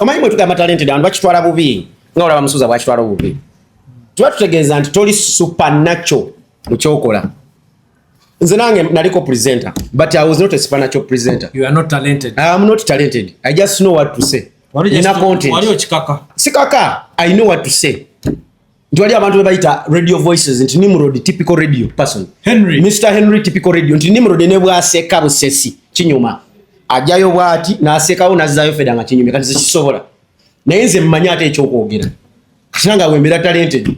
Speaker 4: omanyi mwe tugamba talented abantu bakitwala bubi nga olaba musuza bwakitwala bubi tuba tutegeeza nti toli supernatural mu kyokola nze nange naliko presenter but I was not a supernatural presenter.
Speaker 2: You are not talented.
Speaker 4: I am not talented. I just know what to say. Nina content.
Speaker 3: Waliyo chikaka.
Speaker 4: Sikaka. I know what to say. Nti wali abantu bebayita radio voices nti Nimrod typical radio person. Mr. Henry typical radio nti Nimrod ne bwaseka busesi kinyuma. Ajayo bwati nasekawo nazayo feda nga kinyuma kati zikisobola. Naye nze mmanya ate ekyokwogera. Sinanga wembera talented.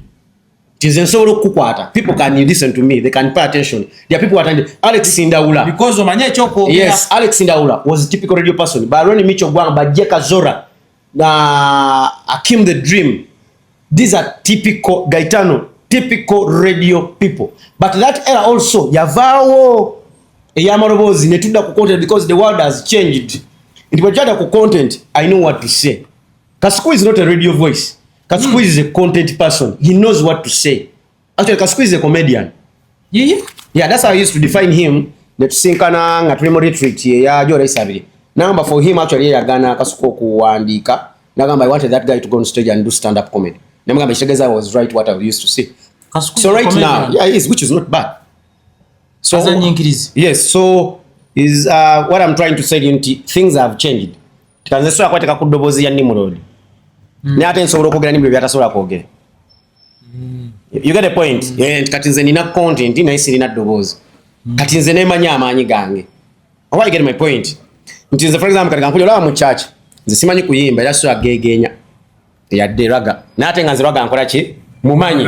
Speaker 4: Tize nsobola okukwata. People can listen to me. They can pay attention. There are people attending. Alex Sindaula.
Speaker 3: Because omanya ekyoko.
Speaker 4: Yes, Alex Sindaula was a typical radio person. Baroni Micho Gwanga, Jeka Zora, Akim the Dream. These are typical Gaetano, typical radio people. But that era also yavawo eyamarobozi netuda ku content because the world has changed. Ndipojada ku content, I know what to say. Kasuku is not a radio voice. Kasuku is a content person. He knows what to say. Actually, Kasuku is a comedian.
Speaker 2: Yeah,
Speaker 4: that's how I used to define him. That sinkana nga tulimo retreat ya Jora Isabiri. Number for him actually yagana Kasuku kuandika. Nagamba I wanted that guy to go on stage and do stand-up comedy. Nagamba Shegeza was right what I used to say.
Speaker 3: Kasuku
Speaker 4: so right now, yeah, he is, which is not bad. So yes, so is what I'm trying to say. Things have changed. Kanze so akwateka kudobozi ya Nimrod. Ne ate nsobola okogera nimwe byatasobola kwogera. You get the point? Kati nze nina content na isi nina dobozi. Kati nze nemanya amanyi gange. Why you get my point? Nti nze for example kati kankulyo lawa mu church. Nze simanyi kuyimba era so agegenya. Ya deraga. Na ate nganze raga nkola ki? Mumanyi.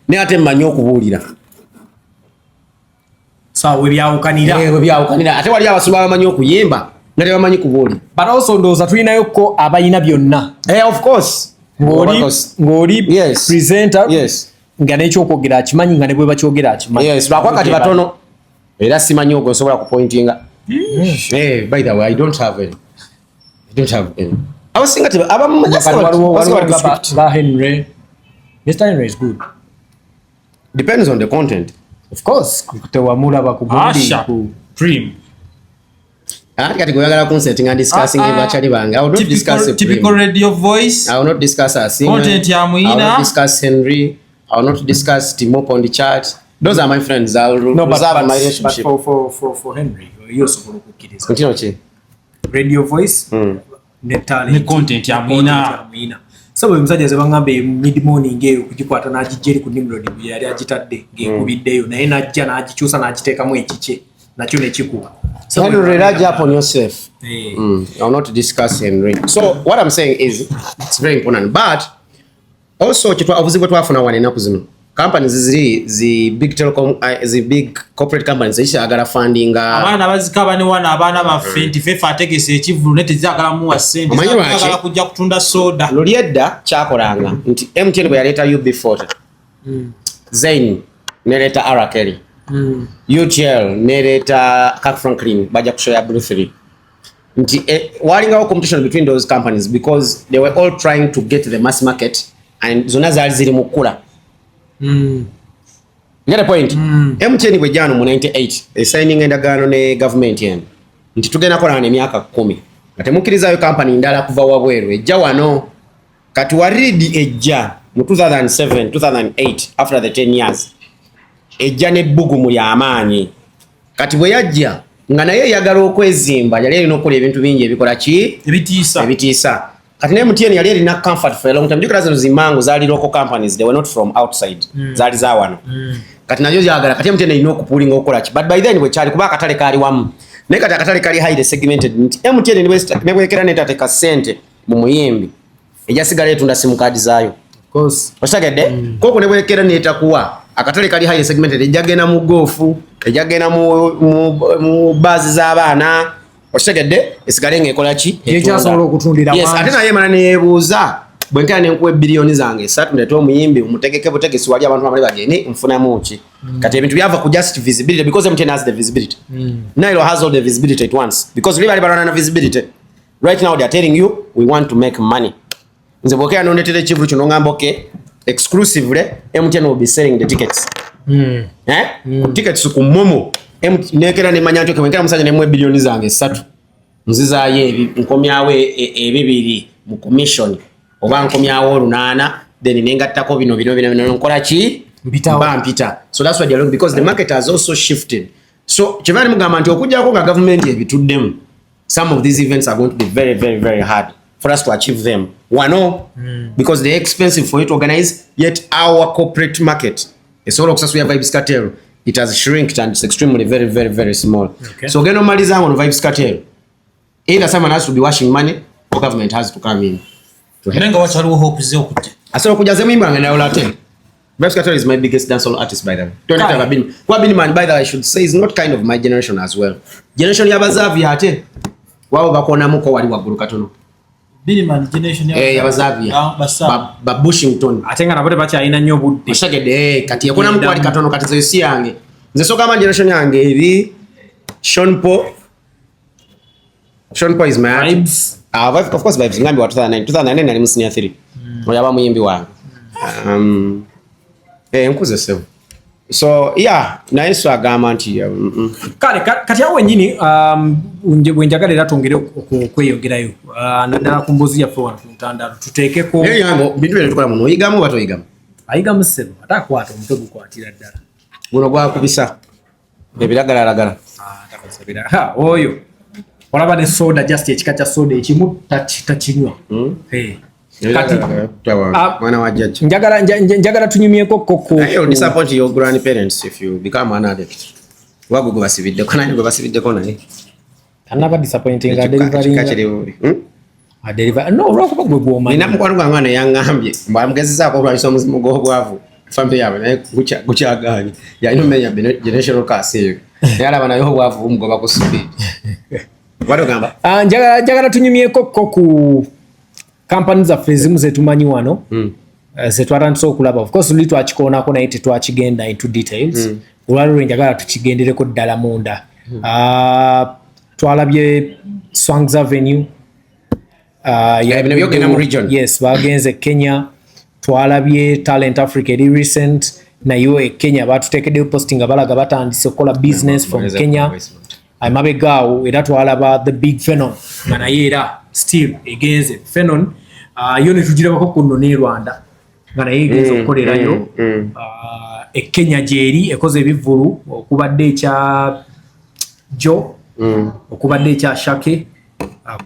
Speaker 4: Ne ate mmanyi okubuulira.
Speaker 2: So we byawukanira.
Speaker 4: We byawukanira. Ate wali abasumba bamanyi okuyimba. Nale bamanyi kubuulira.
Speaker 2: But also ndoza tulinayo ko abayina byonna.
Speaker 4: Of course.
Speaker 2: Ngoli presenter.
Speaker 4: Yes.
Speaker 2: Nga nekyo kwogera akimanyi nga ne bwe bakyogera akimanyi.
Speaker 4: Yes, bakwakati batono. Era simanyi ogwo nsobola kupointinga. By the way, I don't have any. Abasinga tebe abamu
Speaker 2: ba Henry. Mr. Henry is good.
Speaker 4: Depends on the content.
Speaker 2: Of course, kutewamula bakubundi
Speaker 3: ku Prim.
Speaker 4: Kati goyagala concepting and discussing actually bang. I will not discuss
Speaker 3: typical radio voice.
Speaker 4: I will not discuss a singer.
Speaker 3: Content ya Muina.
Speaker 4: I will not discuss Henry. I will not discuss Timop on the chat. Those are my friends. I will reserve my relationship.
Speaker 2: But for Henry, you also go kiddies.
Speaker 4: Continue chi.
Speaker 2: Radio voice.
Speaker 3: Ni content ya Muina.
Speaker 2: So mzaje zebangambe mid morning ngeyo kujikwata na ajijeri ku Nimrod yali agitadde ngekubiddeyo naye najja na agichusa na agiteka mu ekiche nakyo ne kikuba.
Speaker 4: So Henry, rely upon yourself. I will not discuss Henry. So what I'm saying is it's very important. But also kitwa obuzibwe twafuna wane naku zino. Companies zi big telecom zi big corporate companies zishagala funding
Speaker 3: abana bazikaba ne wana abana ba fenti fefa ategese ekivulu nete zakala mu wa sente zakala kujja kutunda soda
Speaker 4: loliedda kyakolanga nti MTN bwe yaleta UB40 Zain neleta Arakeli UTL neleta Kirk Franklin baja kushoya Blue 3 nti walingawo competition between those companies because they were all trying to get the mass market and zona zali ziri mukula. You get a point? MTN bwe jano mu 98 signing endagaano ne government yen nti tugenda kola ne myaka 10 ate mukirizayo company ndala kuva wabweru ejja wano kati waridi ejja mu 2007 2008 after the 10 years ejja ne bugu mu lyamaanyi kati bwe yajja nga naye yagala okwezimba yali alina okukola ebintu bingi ebikola ki ebitiisa kati ne MTN yali alina comfort for a long time. Because those zimango zali local companies, they were not from outside. Zali za wano. Kati nayo yagala kati MTN ino okupulinga okola ki. But by then we chali kuba katale kali wamu. Ne kati katale kali highly segmented. MTN ne wekera neta teka sente mu muyimbi. Ejasigala etunda simu card zaayo.
Speaker 2: Of course.
Speaker 4: Osagede koko ne wekera neta kuwa akatale kali highly segmented ejagena mu gofu, ejagena mu bazi za abana. Osegede esigalenga ekola ki
Speaker 2: ekyasobola okutundira
Speaker 4: yes ate naye mana nebuuza bwenkana nenkuwa bilioni zange 3 ndete omuyimbi umutegeke butegesi wali abantu bamali bagende mfuna muki kati ebintu byava ku just visibility because MTN has the visibility Nalebo has all the visibility at once because really bali na visibility right now they are telling you we want to make money nze bokea nondetele chivuru kino ngamba okay exclusively MTN will be selling the tickets tickets ku momo nekera ne manyanto ke wengera musanya ne mwe bilioni zange 3 nziza ye nkomyawe ebibiri mu commission oba nkomyawo 8 then nengattako bino nkola ki mpita so that's why they are because the market has also shifted so chivani mugamba nti okujjako nga government ebituddemu some of these events are going to be very very very hard for us to achieve them because they're expensive for you to organize yet our corporate market is all access we have Vibes Cartel. It has shrinked and it's extremely very very very small. Okay. So geno maliza on Vibes Cartel. Either someone has to be washing money or government has to come in.
Speaker 3: Nenga wacharuo hope zio kuti.
Speaker 4: Asoro kujaze mimba ngena olate. Vibes Cartel is my biggest dancehall artist by the way. Don't ever been. Kwa been man by the way I should say is not kind of my generation as well. Generation ya bazavi ate. Wao bakona muko wali waguru katono.
Speaker 3: Biniman generation
Speaker 4: ya bazavi. Ba Bushington.
Speaker 2: Atenga na bote bacha ina nyo budde.
Speaker 4: Oshagede kati yakona muko wali katono kati zoyisi yange. Nze soka man generation yange eri Sean Paul is my
Speaker 2: Vibes.
Speaker 4: Of course Vibes ngambi wa 2009 nali musinia 3. Oyaba muyimbi wange. Nkuze sevu. So yeah, nice agamba nti
Speaker 2: kale kati awo nyini wenjagala era tongere okweyogerayo nadala kumbuzi ya fo ntanda tuteekeko
Speaker 4: yango bintu bino tukola muno oyigamu bato oyigamu
Speaker 2: ayigamu sebo atakwata omutego kwatira ddala
Speaker 4: guno gwakubisa ebiragala
Speaker 2: takasabira oyo olaba ne soda just ekika kya soda ekimu takinywa kati
Speaker 4: mwana wa judge
Speaker 2: njagala tunyumyeko koko
Speaker 4: you disappoint your grandparents if you become an addict wagugo basibidde kona ngo basibidde kona
Speaker 2: anaba disappointing delivery no rokuba gwe goma
Speaker 4: nina mukwano gwangana yangambye mbamugezeza ko lwaiso muzimu go bwavu family yawe naye gukyaganye yalina menya generational curse yala bana yo bwavu umugoba ku speed wado gamba njagala tunyumyeko ku companies za fezimu zetumanyi wano zetwatandise okulaba of course lito akikoonako naye tetwakigenda into details
Speaker 2: olwaliro njagala tukigendereko ddala munda. Twalabye Swangs Avenue, yes, bagenze Kenya. Twalabye Talent Africa eri recent nayo Kenya batutekeddeyo posting abalaga batandise okukola business from Kenya. Mabegaawo era twalaba the big Phenon nga naye era still egenze Phenon yo ne tugirabako kuno ne Rwanda nga naye egenze okukolerayo Kenya gyeri ekoze ebivulu okubadde ekya Jo okubadde ekya Shake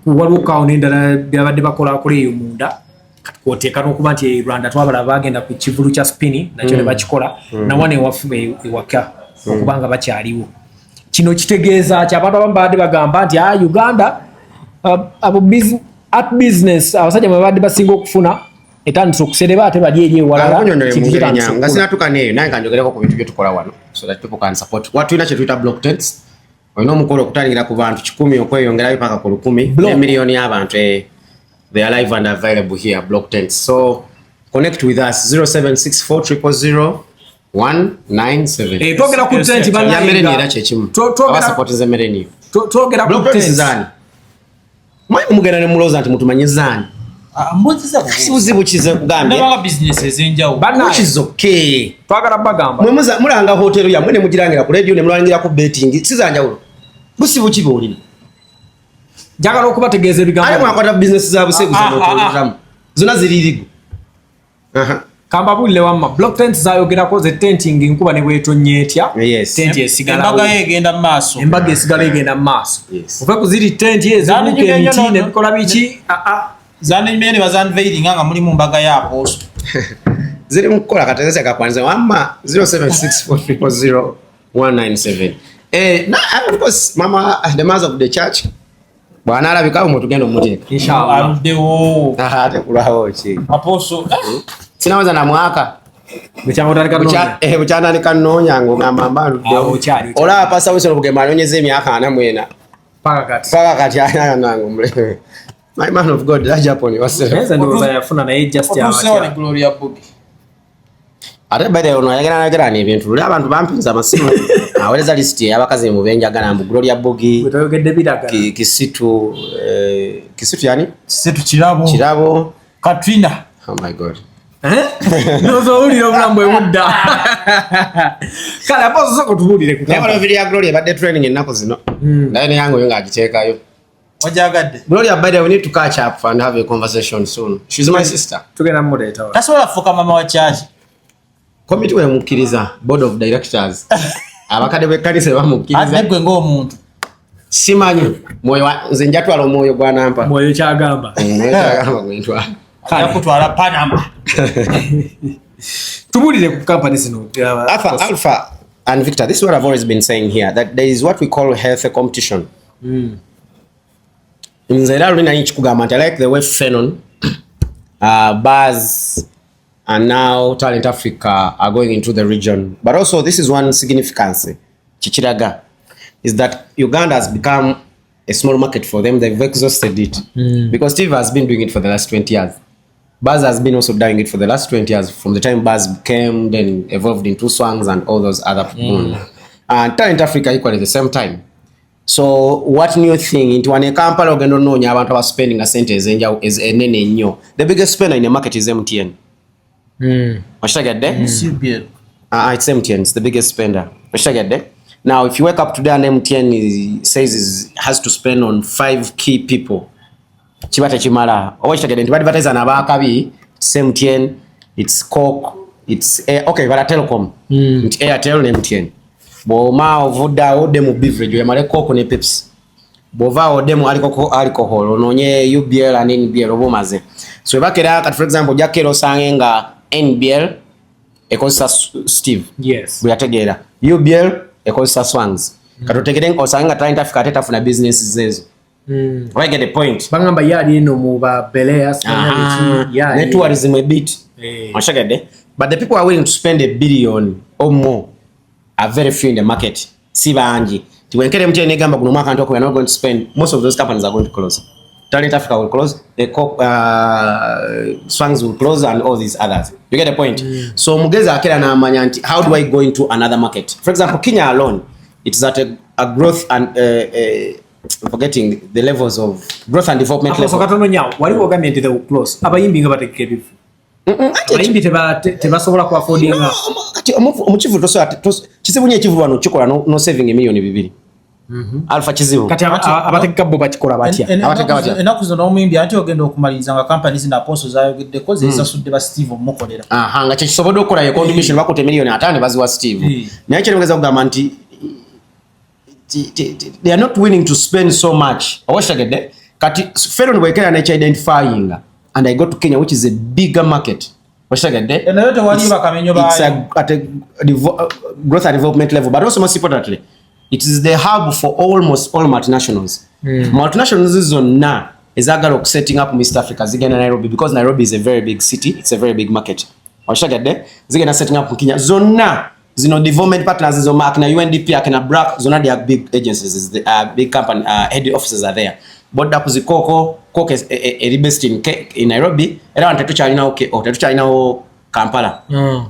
Speaker 2: waliwo kawo n'endala byabadde bakola eyo munda kwoteeka n'okuba nti Rwanda twabalaba bagenda ku kivulu kya spini nakyo ne bakikola nawane ewaka okubanga bakyaliwo. Kino kitegeeza ky'abantu abamu badde bagamba nti Uganda art business abasajja mwe badde basinga okufuna etandise okusereba ate bali eri ewalala
Speaker 4: nga sinatuuka neeyo naye kanjogereko ku bintu bye tukola wano so that people can support. Tulina kye tuyita block tents. Olina omukolo okutandikira ku bantu 100 okweyongerayo paka ku 10 miliyoni y'abantu they are live and available here, block tents. So connect with us 0764000197.
Speaker 2: Twogera ku tent
Speaker 4: ya mereni era kyekimu abasupport ze mereni
Speaker 2: twogera ku tent
Speaker 4: zani mwe mugenda ne muloza nti mutumanyi zani
Speaker 3: mbuziza
Speaker 4: buzibu kize kugambye
Speaker 3: ndaba business ezenjawo
Speaker 4: kizoke
Speaker 2: twagala bagamba
Speaker 4: mwe mulanga hotel ya mwe ne mugirangira ku radio ne mulangira ku betting sizanjawulo busibu kiboli
Speaker 2: jagala okubategeeza ebigambo
Speaker 4: ayi mwakwata business za busegu zona ziririgo
Speaker 2: kamba bulle wamma block tent zayogerako ze tenting nkuba ne bwetonye etya tent esigala embaga esigala egenda mu maaso ofe kuziri tent ezibuka emiti ne bikola biki
Speaker 3: zani mene bazanveiling nga mulimu mbaga ya apostle
Speaker 4: ziri mukola katezesa kakwanza wamma 0764000197. Of course mama the mother of the church bwana alabika mu tugenda omuteeka
Speaker 2: inshallah
Speaker 3: arudewo
Speaker 4: ate kulawo ki
Speaker 3: apostle
Speaker 4: sinawaza na mwaka bukyana nikanonya ngogamba mbaludewo ola pasa wisoro kugema alonyeze emyaka 4
Speaker 2: paka
Speaker 4: kati nango mule. My man of God, that Japan was
Speaker 2: yafuna naye just
Speaker 3: ya Gloria Bobi.
Speaker 4: Ate bade ono yagera n'ebintu luli abantu bampinza amasimu aweleza list y'abakazi mu benjagala mbu Gloria Bogi
Speaker 2: wetogedde biraga
Speaker 4: kisitu yani
Speaker 3: kisitu kirabo Katrina.
Speaker 4: Oh my God.
Speaker 2: Nozo uli obulambo ebudda kala bozo soko tubulire
Speaker 4: kutamba video ya Gloria badde training enako zino naye ne yango yonga agiteekayo
Speaker 3: wajagadde
Speaker 4: Gloria, by the way, we need to catch up and have a conversation soon. She's my sister.
Speaker 2: Tugenda moderator.
Speaker 3: That's what I foka mama wa church.
Speaker 4: Committee we mukiriza board of directors. Abakade bekanise bamukiriza.
Speaker 3: Ate gwe ng'omuntu.
Speaker 4: Simanyi moyo nze njatwala omwoyo gwana mpa.
Speaker 2: Moyo kyagamba.
Speaker 4: Moyo kyagamba gwintwa.
Speaker 3: Kaya kutwala Panama.
Speaker 2: Tubulire ku company sino.
Speaker 4: Alpha and Victor, this is what I've always been saying here, that there is what we call healthy competition. Nzera luna nchi kugamba nti like the way Phenon, Buzz and now Talent Africa are going into the region. But also this is one significance chichiraga is that Uganda has become a small market for them. They've exhausted it because Steve has been doing it for the last 20 years. Buzz has been also doing it for the last 20 years from the time Buzz came, then evolved into Swangs and all those other people. And Talent Africa equally at the same time. So what new thing into one Kampala ogendo nonya abantu aba spending a sente ezenja is enene nnyo. The biggest spender in the market is MTN. What get there?
Speaker 3: It's
Speaker 4: MTN. It's the biggest spender. What get there? Now if you wake up today and MTN has to spend on 5 key people. Chibata chimala. What get there? Advertise na bakabi. It's MTN. It's Coke. It's okay. But Telecom. It's Airtel and MTN. Boma ovuda odemu beverage yamale Coke ne Pepsi. Bova odemu alcohol ononye UBL and NBL obumaze. So bakera kat for example jakero sangenga NBL ekosa Steve.
Speaker 2: Yes.
Speaker 4: Buyategera. UBL ekosa Swangs. Katotegeren osanga Talent Africa atafuna business zezo. I get the point.
Speaker 2: Bangamba yali no mu ba Belea
Speaker 4: yeah. Tourism a bit. Mashagade. But the people are willing to spend $1 billion or more are very few in the market. Siba anji. Tiwenkele mche negamba kuno mwaka ntoko we are not going to spend. Most of those companies are going to close. Talent Africa will close, the Swangs will close, and all these others. You get the point? So Mugeza akera na amanya, how do I go into another market? For example, Kenya alone, it's at a growth and I'm forgetting the levels of growth and development level.
Speaker 2: Katono nyawo wali government they will close. Abayimbi nga batekeke bifu. Abayimbi tebasobola ku affordinga.
Speaker 4: Kati omuchivu kizibu ekivu wano kikola no saving $2 million. Alpha kizibu.
Speaker 2: Kati abatekeka bo bakikola batya.
Speaker 3: Abatekeka batya. Enaku zino omuyimbi ate ogenda okumaliriza nga companies na apostles zayogedde koze esasudde ba Steve omukolera.
Speaker 4: Nga kisobodde okukola ye contribution bakote $5 million baziwa Steve. Naye kyerongeza kugamba nti they are not willing to spend so much. Awashagede kati Pharaoh wekera na identifying and I go to Kenya, which is a bigger market. Awashagede it's at a growth and development level, but also most importantly it is the hub for almost all multinationals. Multinationals is on now is agalo setting up East Africa zigena Nairobi, because Nairobi is a very big city, it's a very big market. Awashagede zigena setting up Kenya zona zino development partners zo mark na UNDP akina BRAC zona they are big agencies, the big company head offices are there. Boda kuzikoko based in Nairobi era wantetu chalina okay or tetu chalina Kampala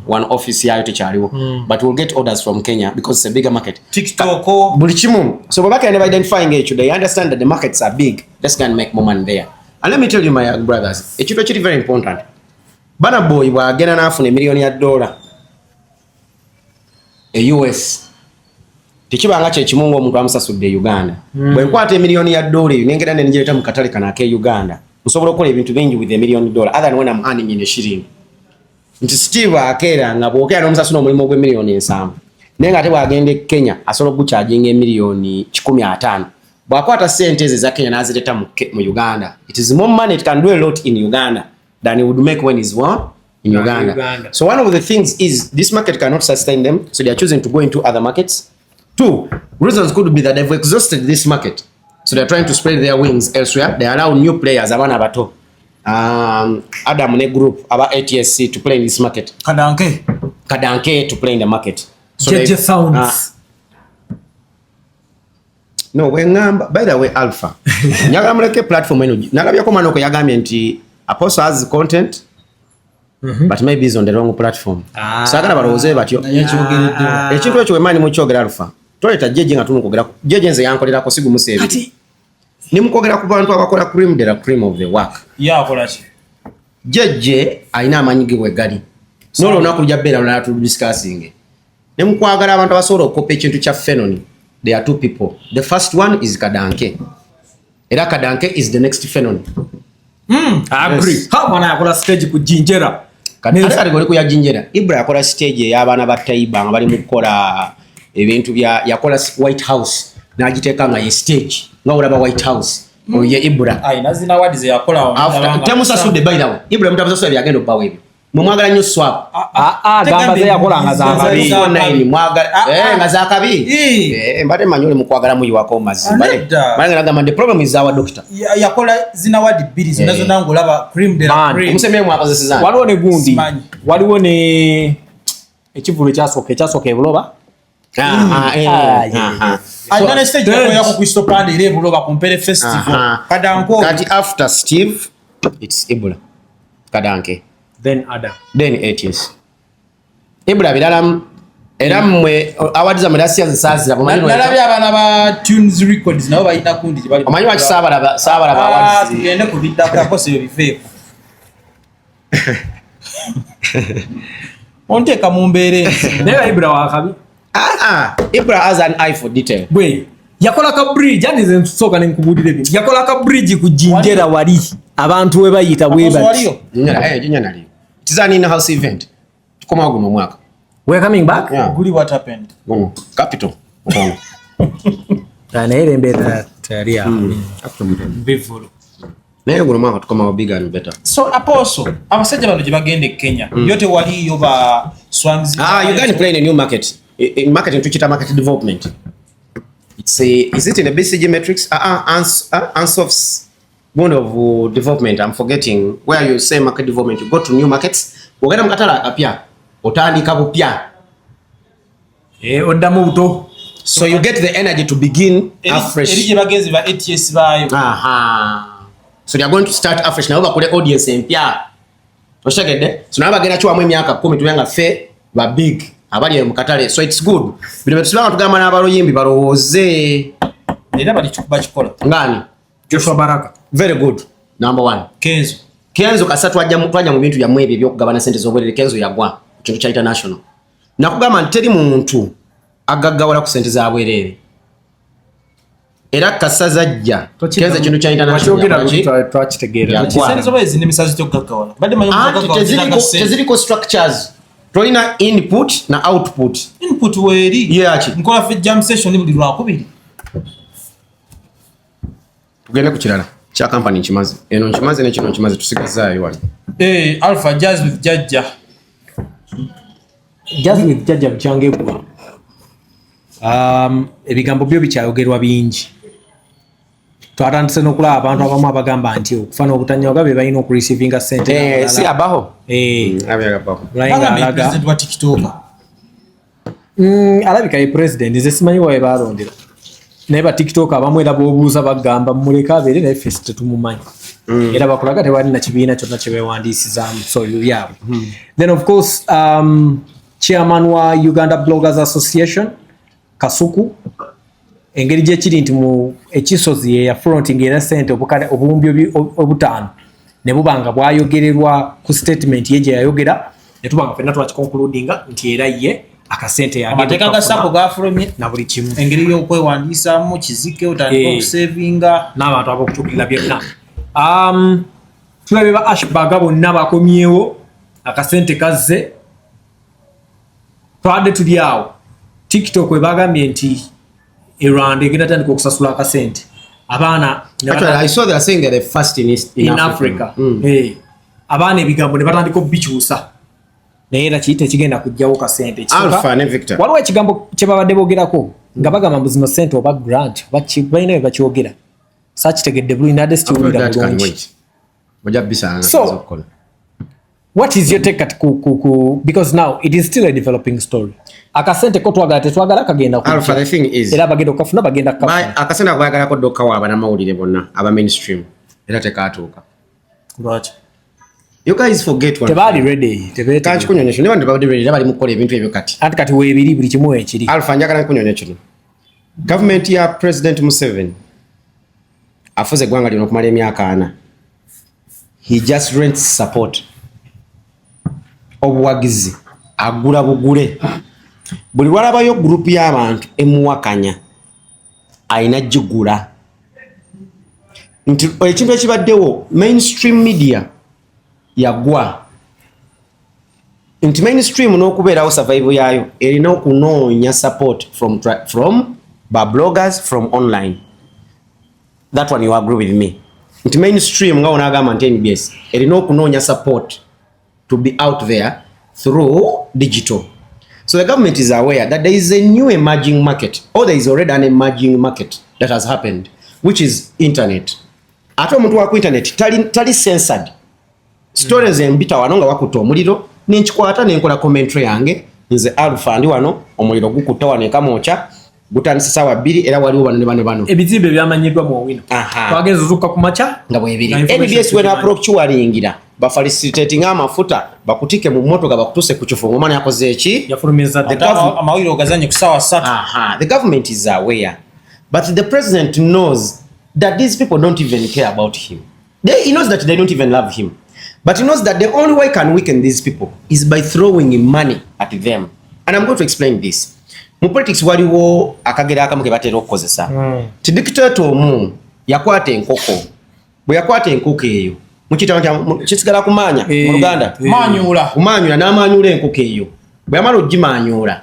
Speaker 4: one office yayo techaliwo but we'll get orders from Kenya because it's a bigger market.
Speaker 3: TikTok
Speaker 4: bulichimu so babaka never identifying it, they understand that the markets are big, let's go and make more money there. And let me tell you my young brothers, it's actually very important. Bana boy wa gena na afune $1 million US tikibanga kye kimungo omuntu amusasudde Uganda bwe nkwata $1 million nengera ne njeta mu katale kana ke Uganda nsobola okukola ebintu bingi with $1 million other than when I'm earning in a shilling. Nti Steve akera nga bwokera n'omusasula omulimo gwe $7 nenga ate bwagende Kenya asobola okucharginga $1,15,000 bwakwata sente ze za Kenya nazireta mu Uganda. It is more money, it can do a lot in Uganda than he would make when he's in Uganda. So one of the things is this market cannot sustain them, so they are choosing to go into other markets. 2 reasons could be that they've exhausted this market, so they're trying to spread their wings elsewhere. They allow new players, abana bato, Adam ne group aba ATSC to play in this market. Kadanke to play in the market. So JJ sounds. No, by the way, Alpha. Nyagamuleke platform eno. Nalabya ko manoko yagambye nti Apostle has content. But maybe it's on the wrong platform. Sagala baroze batyo. Ekintu ekyo wemani mukyogera Alpha. Toleta jeje nga tumukogera. Jeje nze yankolera ko sigu musebi. Ati nimukogera ku bantu abakola cream of the work.
Speaker 3: Akola ki?
Speaker 4: Jeje aina amanyigi bwe gali. Nolo nakujja bera na tu discussing. Nimukwagala abantu abasobola okukopa ekintu kya Phenon. There are 2 people. The first one is Kadanke. Era Kadanke is the next Phenon.
Speaker 2: I agree. Yes. How mwana yakola stage ku Jinjera?
Speaker 4: Kati goli ku ya Jinjera. Ibra yakola stage y'abaana ba Taiba nga bali mukola ebintu bya yakola White House n'agiteeka nga ye stage. Nga olaba White House. Oye Ibra.
Speaker 3: Nazina wadi ze yakola.
Speaker 4: Temusa sude by the way. Ibra mutabuza so byagenda obbawe ebyo. Mumwagala nnyo swap.
Speaker 2: Gamba ze yakola nga za kabi.
Speaker 4: Nga za kabi. Mbate manyole mukwagala muyi wako mazima. Bale ngamba the problem is our doctor.
Speaker 3: Yakola zina wadi bili zinazo nangu laba cream de la cream.
Speaker 4: Musemeye mwakaze sizana.
Speaker 2: Waliwo ne gundi. Waliwo ne ekivulu kyasoke ebuloba.
Speaker 3: Aina stage yako ku stopande ile ebuloba kumpere festival. Kadanko.
Speaker 4: Kati after Steve it's Ebola. Kadanke.
Speaker 2: Then Adam.
Speaker 4: Then 8 years. Ibra bilalam era mwe awadiza mudasi azisazira bamanyi
Speaker 3: nalabya abana ba Tunes Records nabo bayina kundi bali
Speaker 4: bamanyi wa sabala awadiza
Speaker 3: tugende ku bidda ko se bifeeko onte kamumbere
Speaker 2: nera Ibra wa kabi
Speaker 4: Ibra has an eye for detail.
Speaker 2: Bwe yakola ka bridge andi ze nsoka nenkubudire bintu yakola ka bridge ku Jinjera wali abantu we bayita bwe bati
Speaker 4: jinya nali it is an in-house event tukoma guno mwaka.
Speaker 2: We're coming back?
Speaker 4: Yeah.
Speaker 3: Guli what happened?
Speaker 4: Capital.
Speaker 2: Ile mbeta taria.
Speaker 3: Bivolo.
Speaker 4: Naye guno mwaka tukoma bigger and better.
Speaker 3: So Apostle, abasajja bano gye bagende Kenya. Yote wali yo ba Swans.
Speaker 4: You can play in a new market. In marketing tukita market development. Is it in the BCG metrics? Ansof's mode of development. I'm forgetting where you say market development. You go to new markets. Ogenda mkatala apya. Otandika bupya.
Speaker 2: Oddamu buto.
Speaker 4: So you get the energy to begin afresh.
Speaker 3: Erije bagenzi ba ATS bayo.
Speaker 4: So they are going to start afresh nabo bakule audience empya. Oshagede so nabo bagenda chwa mu emyaka 10 tuyenga fe ba big abali mu katale, so it's good. Bino tusibanga tugamba n'abaluyimbi balowooze
Speaker 3: era bali chukubachikola
Speaker 4: ngani
Speaker 2: Joshua Baraka
Speaker 4: very good. Number 1 Kenzo kasatu twajja mu bintu bya mwebyo byokugabana sente z'obwerere. Kenzo yagwa kintu kya international. Nakugamba nteri muntu agaggawala ku sente za bwerere. Era kasazajja Kenzo kintu kya international
Speaker 2: twakitegeera
Speaker 3: sente z'obwerere ne misazi togaggawala badde mayo
Speaker 4: teziriko structures. Toina input na output.
Speaker 3: Input weri nkola fe jam session buli lwakubiri.
Speaker 4: Tugende ku kirala kya company nkimaze eno nkimaze nekino nkimaze tusigazaayo wano.
Speaker 3: Alpha Jazz with Jajja.
Speaker 2: Jazz with Jajja bikyangegwa. Ebigambo byo bikyayogerwa bingi. Twatandise n'okulaba abantu abamu abagamba nti okufana obutanyoga be balina okureceiving sente.
Speaker 4: Si abaho.
Speaker 2: Abagabaho.
Speaker 3: President wa TikTok.
Speaker 2: Alabika ye president nze simanyi wae balondera. Naye ba TikTok abamu era boobuuza bagamba muleka abeere naye ffe tetumumanyi. Era bakulaga tewalina kibiina kyonna kye beewandiisizaamu so yaabwe. Then of course chairman wa Uganda Bloggers Association Kasuku engeri gyekiri nti mu ekisozi ye ya fronting era sente obuwumbi obutaano ne bubanga bwayogererwa ku statement ye gye yayogera ne tubanga ffenna twakiconcludinga nti era ye akasente
Speaker 3: yamateka gasako gafulumye
Speaker 2: na buli kimu
Speaker 3: engeri y'okwewandiisaamu kizike otandika okusevinga
Speaker 2: n'abantu ab'okutuukirira byonna. Tulabe ba Ashbaga bonna bakomyewo akasente kazze twadde tuli awo TikTok we bagambye nti Iran egenda tandika okusasula akasente abaana
Speaker 4: I saw they are saying that the first in
Speaker 2: Africa. Abaana ebigambo ne batandika obikyusa naye era kiyite kigenda kujjawo kasente
Speaker 4: Alpha ne Victor
Speaker 2: waliwo ekigambo kye babadde boogerako nga bagamba mu zino sente oba grant balina bye bakyogera saakitegedde bulungi nadde sikiwulira bulungi. So what is your take at because now it is still a developing story. Akasente ko twagala tetwagala kagenda ku
Speaker 4: Alpha, the thing is
Speaker 2: era bagenda okafuna bagenda kafuna
Speaker 4: akasente akwagala ko dokka wa bana mawulire bonna aba mainstream era tekatuuka.
Speaker 3: Right.
Speaker 4: You guys forget one.
Speaker 2: Tebali ready.
Speaker 4: Kanchi kunyonyesha ne bandi ready bali mukola ebintu ebyo kati.
Speaker 2: Ati kati weebiri buli kimu ekiri.
Speaker 4: Alpha njagala kunyonyesha kino. Government ya President Museveni afuze gwanga lino kumala emyaka 4. He just rents support. Obuwagizi agula bugule. Buli walabayo group y'abantu emuwakanya ayina jigula. Nti ekintu ekibaddewo mainstream media yagwa. Nti mainstream n'okubeerawo survival yaayo erina okunoonya support from ba bloggers from online. That one you agree with me. Nti mainstream nga onagamba nti NBS erina okunoonya support to be out there through digital. So the government is aware that there is a new emerging market, or there is already an emerging market that has happened, which is internet. Ate omuntu wa ku internet tali censored. Stories embita wanonga wakuta omuliro nenkikwata nenkola commentary yange nze Alpha ndi wano omuliro gukutta wano ekamocha gutandise sawa 2 era waliwo bano
Speaker 2: ebizibe byamanyiddwa mu owino twagenza zuka ku macha
Speaker 4: nga bwebiri NBS when approach walingira ba facilitating amafuta bakutike mu motoka bakutuse ku kifungo mwana yakoze eki
Speaker 2: yafulumiza
Speaker 3: amawiro ogazanye ku sawa 3.
Speaker 4: The government is aware but the president knows that these people don't even care about him. He knows that they don't even love him. But he knows that the only way can weaken these people is by throwing money at them. And I'm going to explain this. Mu politics waliwo akagera akamu ke batera okukozesa. Ti dictator omu yakwata enkoko. Bwe yakwata enkoko eyo mukitanga kisigala kumanya mu Luganda. Kumanyula n'amanyula enkoko eyo. Bwe yamala ogimanyula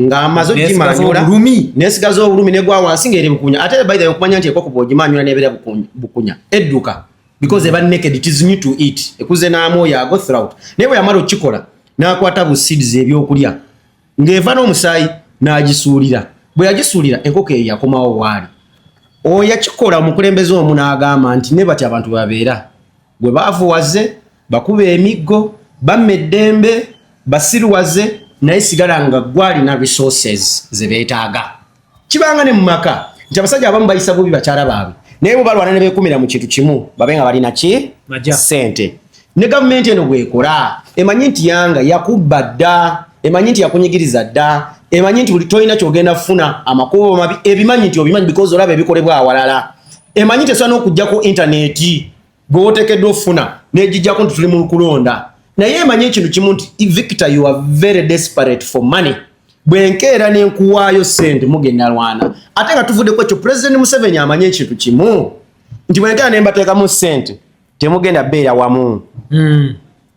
Speaker 4: nga amazo ogimanyula nesigaza obulumi negwa wansi ngere bukunya. Ate by the way okumanya nti enkoko bw'ogimanyula n'ebeera bukunya. Edduka. Because they were naked, it is new to eat. Ekuze na moya go throughout. Nebo yamalo chikola na kwata bu seeds ebyokulya. Ngeva no musayi na agisuulira. Bwe agisuulira enkoko yakomawo wali. Oya chikola omukulembeze omuna agamba nti ne bati abantu babeera. Bwe bavuwaze bakube emiggo bameddembe basiruwaze naye sigala nga gwali na resources ze beetaaga. Kibanga ne mumaka nti abasajja abamu bayisa bubi bakyala baabwe. naye balwana ne bekumira mu kintu kimu babenga balina ki sente ne government eno bwekola emanyi nti yanga yakubba dda emanyi nti yakunyigiriza dda emanyi nti buli toyina kyogenda funa amakubo mabi ebimanyi nti obimanyi because olaba ebikolebwa awalala emanyi nti esobola n'okujja ku intaneti gwewoteekeddwa ofuna n'egijjako nti tuli mu kulonda naye emanyi ekintu kimu nti Victor you are very desperate for money bwenkeera n'enkuwaayo sente mugenda lwana ate nga tuvuddeko ekyo President Museveni amanyi ekintu kimu nti bwenkeera ne mbateekamu sente temugenda beera wamu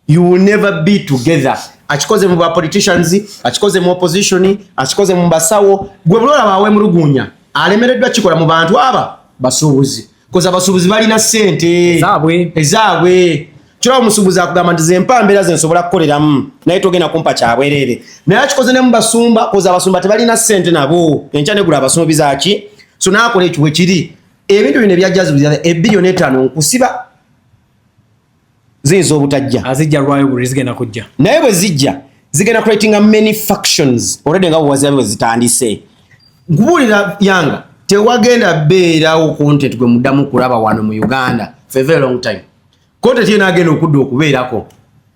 Speaker 4: you will never be together akikoze mu ba politicians akikoze mu opposition akikoze mu basawo gwe bulola bawe mulugunya alemereddwa kikola mu bantu aba basuubuzi koza basuubuzi balina sente ezaabwe kira omusuubuzi akugamba nti zempambera zensobola kukoleramu naye togenda kumpa kyabwerere naye akikoze ne mu basumba koza abasumba tebalina sente nabo enkya negula abasumbi zaaki so naakola ekyo bwe kiri ebintu bino ebyajjazibuza $1 billion nkusiba ziyinza obutajja
Speaker 2: azijja lwayo buli zigenda kujja
Speaker 4: naye bwe zijja zigenda creating many factions already nga bwazira bwe zitandise nkubulira yanga tewagenda beerawo content gwe muddamu kulaba wano mu Uganda for a very long time content yena agenda okudda okubeerako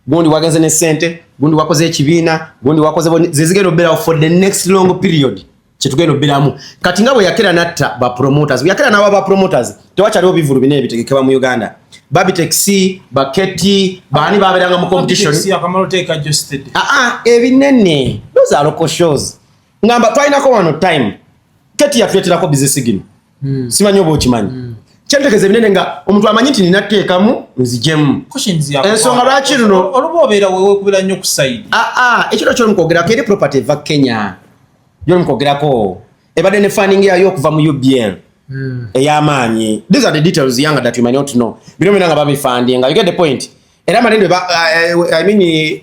Speaker 4: gundi wagenze ne sente gundi wakoze ekibiina gundi wakoze zizigenda obeerawo for the next long period kyetugenda obeeramu kati nga bwe yakera natta ba promoters yakera nawa ba promoters tewakyaliwo bivulu bine ebitegekebwa mu Uganda Babi Taxi, Baketi, Bani baberanga mu competition.
Speaker 3: Taxi akamalo take adjusted.
Speaker 4: Ebinene. Those are local shows. Ngamba twaina ko wano time. Keti yatuletera ko business gino. Simanyi obo kimanyi. Kyentekeze binene nga omuntu amanyi nti ninateekamu nzijemu.
Speaker 3: Questions ya.
Speaker 4: Ensonga lwaki luno
Speaker 3: olubobeera wewe kubira nnyo ku side.
Speaker 4: Ekiro kyo mukogera keri property va Kenya. Yo mukogera ko. Ebade ne funding yayo okuva mu UBL. Eyamaanyi. These are the details younger that you might not know. Bino mina nga babi funding. You get the point. Era malendo I mean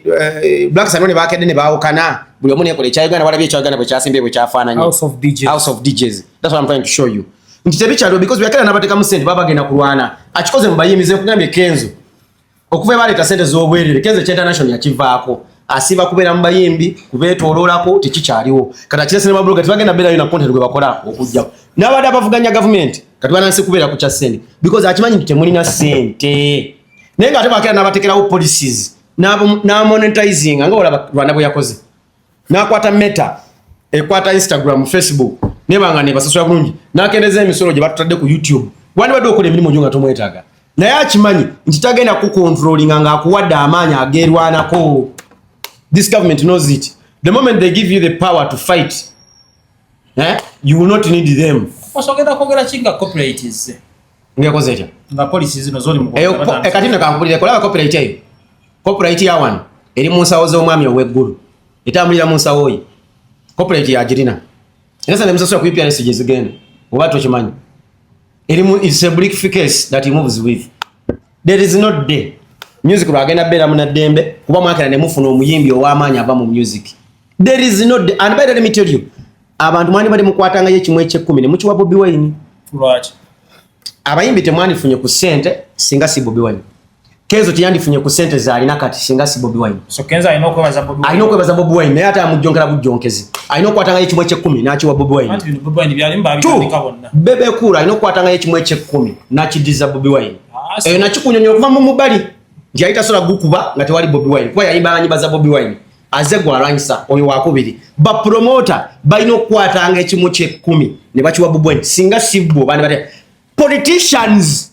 Speaker 4: Black Sanone bakede ne baokana. Buli omune ekole kya Uganda wala bye kya Uganda bwe kyasimbe bwe kyafaananya.
Speaker 2: House of DJs.
Speaker 4: That's what I'm trying to show you. Ntitebichalo because we are nabateka mu sente baba genda kulwana. Akikoze mbayimize kugambye Kenzo. Okuva baleta sente z'obwerere Kenzo international yakivaako. Asiba kubeera mu bayimbi kubeetoololako tekikyaliwo. Kata kile sinema blog tibagenda beera yina content gwe bakola okujja. N'abadde abavuganya government kati banansi kubeera ku kya sente because akimanyi nti temulina sente. Naye nga ate bakera n'abatekerawo policies na monetizing nga olaba Rwanda bwe yakoze. N'akwata Meta, ekwata Instagram, Facebook, nebanga ne basasula bulungi. N'akendeza emisolo gye batutadde ku YouTube. Wandi badde okola emirimu gyo nga tomwetaaga. Naye akimanyi nti tagenda ku controlling nga akuwadde amaanyi ageerwanako. This government knows it. The moment they give you the power to fight, you will not need them.
Speaker 3: Osogenda kogera chinga cooperatives.
Speaker 4: Ngekoze etya?
Speaker 3: Nga policies zino zoli mu.
Speaker 4: Katina kankubulira kola cooperate eyo. Cooperate ya one eri mu nsawo z'omwami ow'eggulu. Etambulira mu nsawo yi. Cooperate ya jirina. Esa ne msasula kuipya message zigenda. Oba tokimanyi. It's a briefcase that he moves with. There is not day. Music lwagenda beera munaddembe kuba mwakera ne mufuna omuyimbi ow'amaanyi ava mu music. There is not day. And by the way, let me tell you. Abantu mwani bali mukwatanga ye kimwe ekyekkumi ne mukiwa Bobi Wine.
Speaker 3: Right.
Speaker 4: Abayimbi temwandifunye ku sente singa si Bobi Wine. Kenzo tiyandifunye ku sente zaalina kati singa si Bobi Wine.
Speaker 3: So Kenzo alina okwebaza Bobi Wine.
Speaker 4: Alina okwebaza Bobi Wine naye ate amujjonkera bujjonkezi. Alina okwatanga ye kimwe ekyekkumi n'akiwa Bobi Wine.
Speaker 3: Anti Bobi Wine byali mbabitandika bonna.
Speaker 4: Bebe Cool alina okwatanga ye kimwe ekyekkumi n'akiddiza Bobi Wine. Nakikunyonyola okuva mu mubali. Nti yali tasobola gukuba nga tewali Bobi Wine. Kuba yayimbanyibaza Bobi Wine. Aze gwalwanyisa oyo wakubiri. Ba promoter balina okwatanga ekimu ky'ekkumi ne bakiwa Bobi Wine. Singa sibbo bani bate politicians.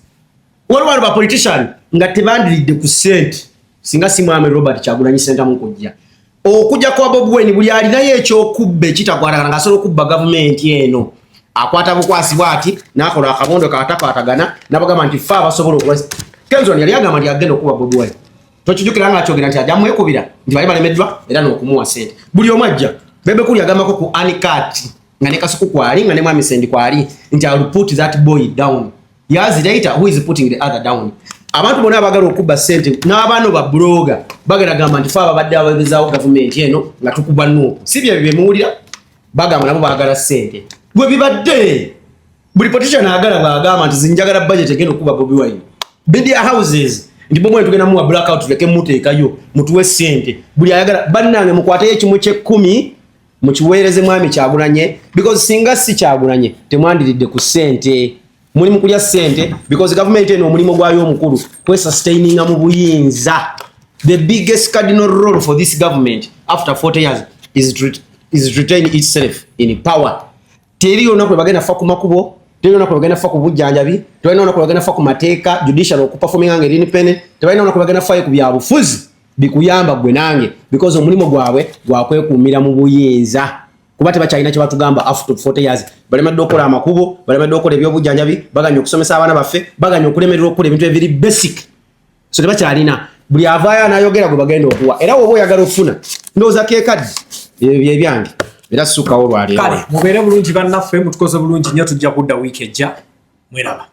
Speaker 4: Waliwo ba politician nga tebandiridde ku sente. Singa si Mwami Robert Kyagulanyi senta mu kujja. Okujja kwa Bobi Wine buli alinayo ekyokubba ekitakwatagana nga asobola okubba gavumenti eno. Akwata bukwasibwa ati n'akola akabondo katakwatagana n'abagamba nti fa basobola okuwasa. Kenzo yali agamba nti agenda okuba Bobi Wine. Tokijukira nga akyogera nti ajja mwekubira nti bali balemeddwa era n'okumuwa sente. Buli omu ajja. Bebe Cool yagambako ku Anikati nga ne Kasuku kwali nga ne Mwami Sendi kwali nti I'll put that boy down. Yazi later who is putting the other down. Abantu bonna abagala okubba sente n'abaano ba bloga bagala gamba nti fa abadde ababezaawo gavumenti eno nga tukuba nuupu. Si bye bimuwulira bagamba nabo bagala sente. Bwe bibadde buli politician agala bagamba nti zinjagala budget egenda okuba Bobi Wine. Media houses ndi Bobi Wine tugenda muwa blackout leke muteekayo mutuwe sente. Buli ayagala bannange mukwate ekimu ky'ekkumi mukiweereze Mwami Kyagulanyi because singa si Kyagulanyi temwandiridde ku sente. mulimu kulya sente because government eno omulimu gwayo omukulu kwe sustaininga mu buyinza. The biggest cardinal role for this government after 40 years is retain itself in power. Teri ona kwe bagenda fa ku makubo, teri ona kwe bagenda fa ku bujjanjabi, teri ona kwe bagenda fa ku mateeka judicial okuperforming nga independent, teri ona kwe bagenda fa ku byabufuzi bikuyamba gwe nange because omulimu gwabwe gwakwekuumira mu buyinza. Kuba tebakyalina kye batugamba after 40 years balemedde okukola amakubo, balemedde okukola ebyobujjanjabi, baganya okusomesa abaana baffe, baganya okulemerera okukola ebintu ebiri basic. So tebakyalina buli avaayo anayogera gwe bagenda okuwa. Era woba oyagala okufuna ndowooza keekadde bye byange era ssukawo olwaleero.
Speaker 2: Kale mubeere bulungi bannaffe, mutukoze bulungi nnyo, tujja kudda wiiki ejja. Mweraba.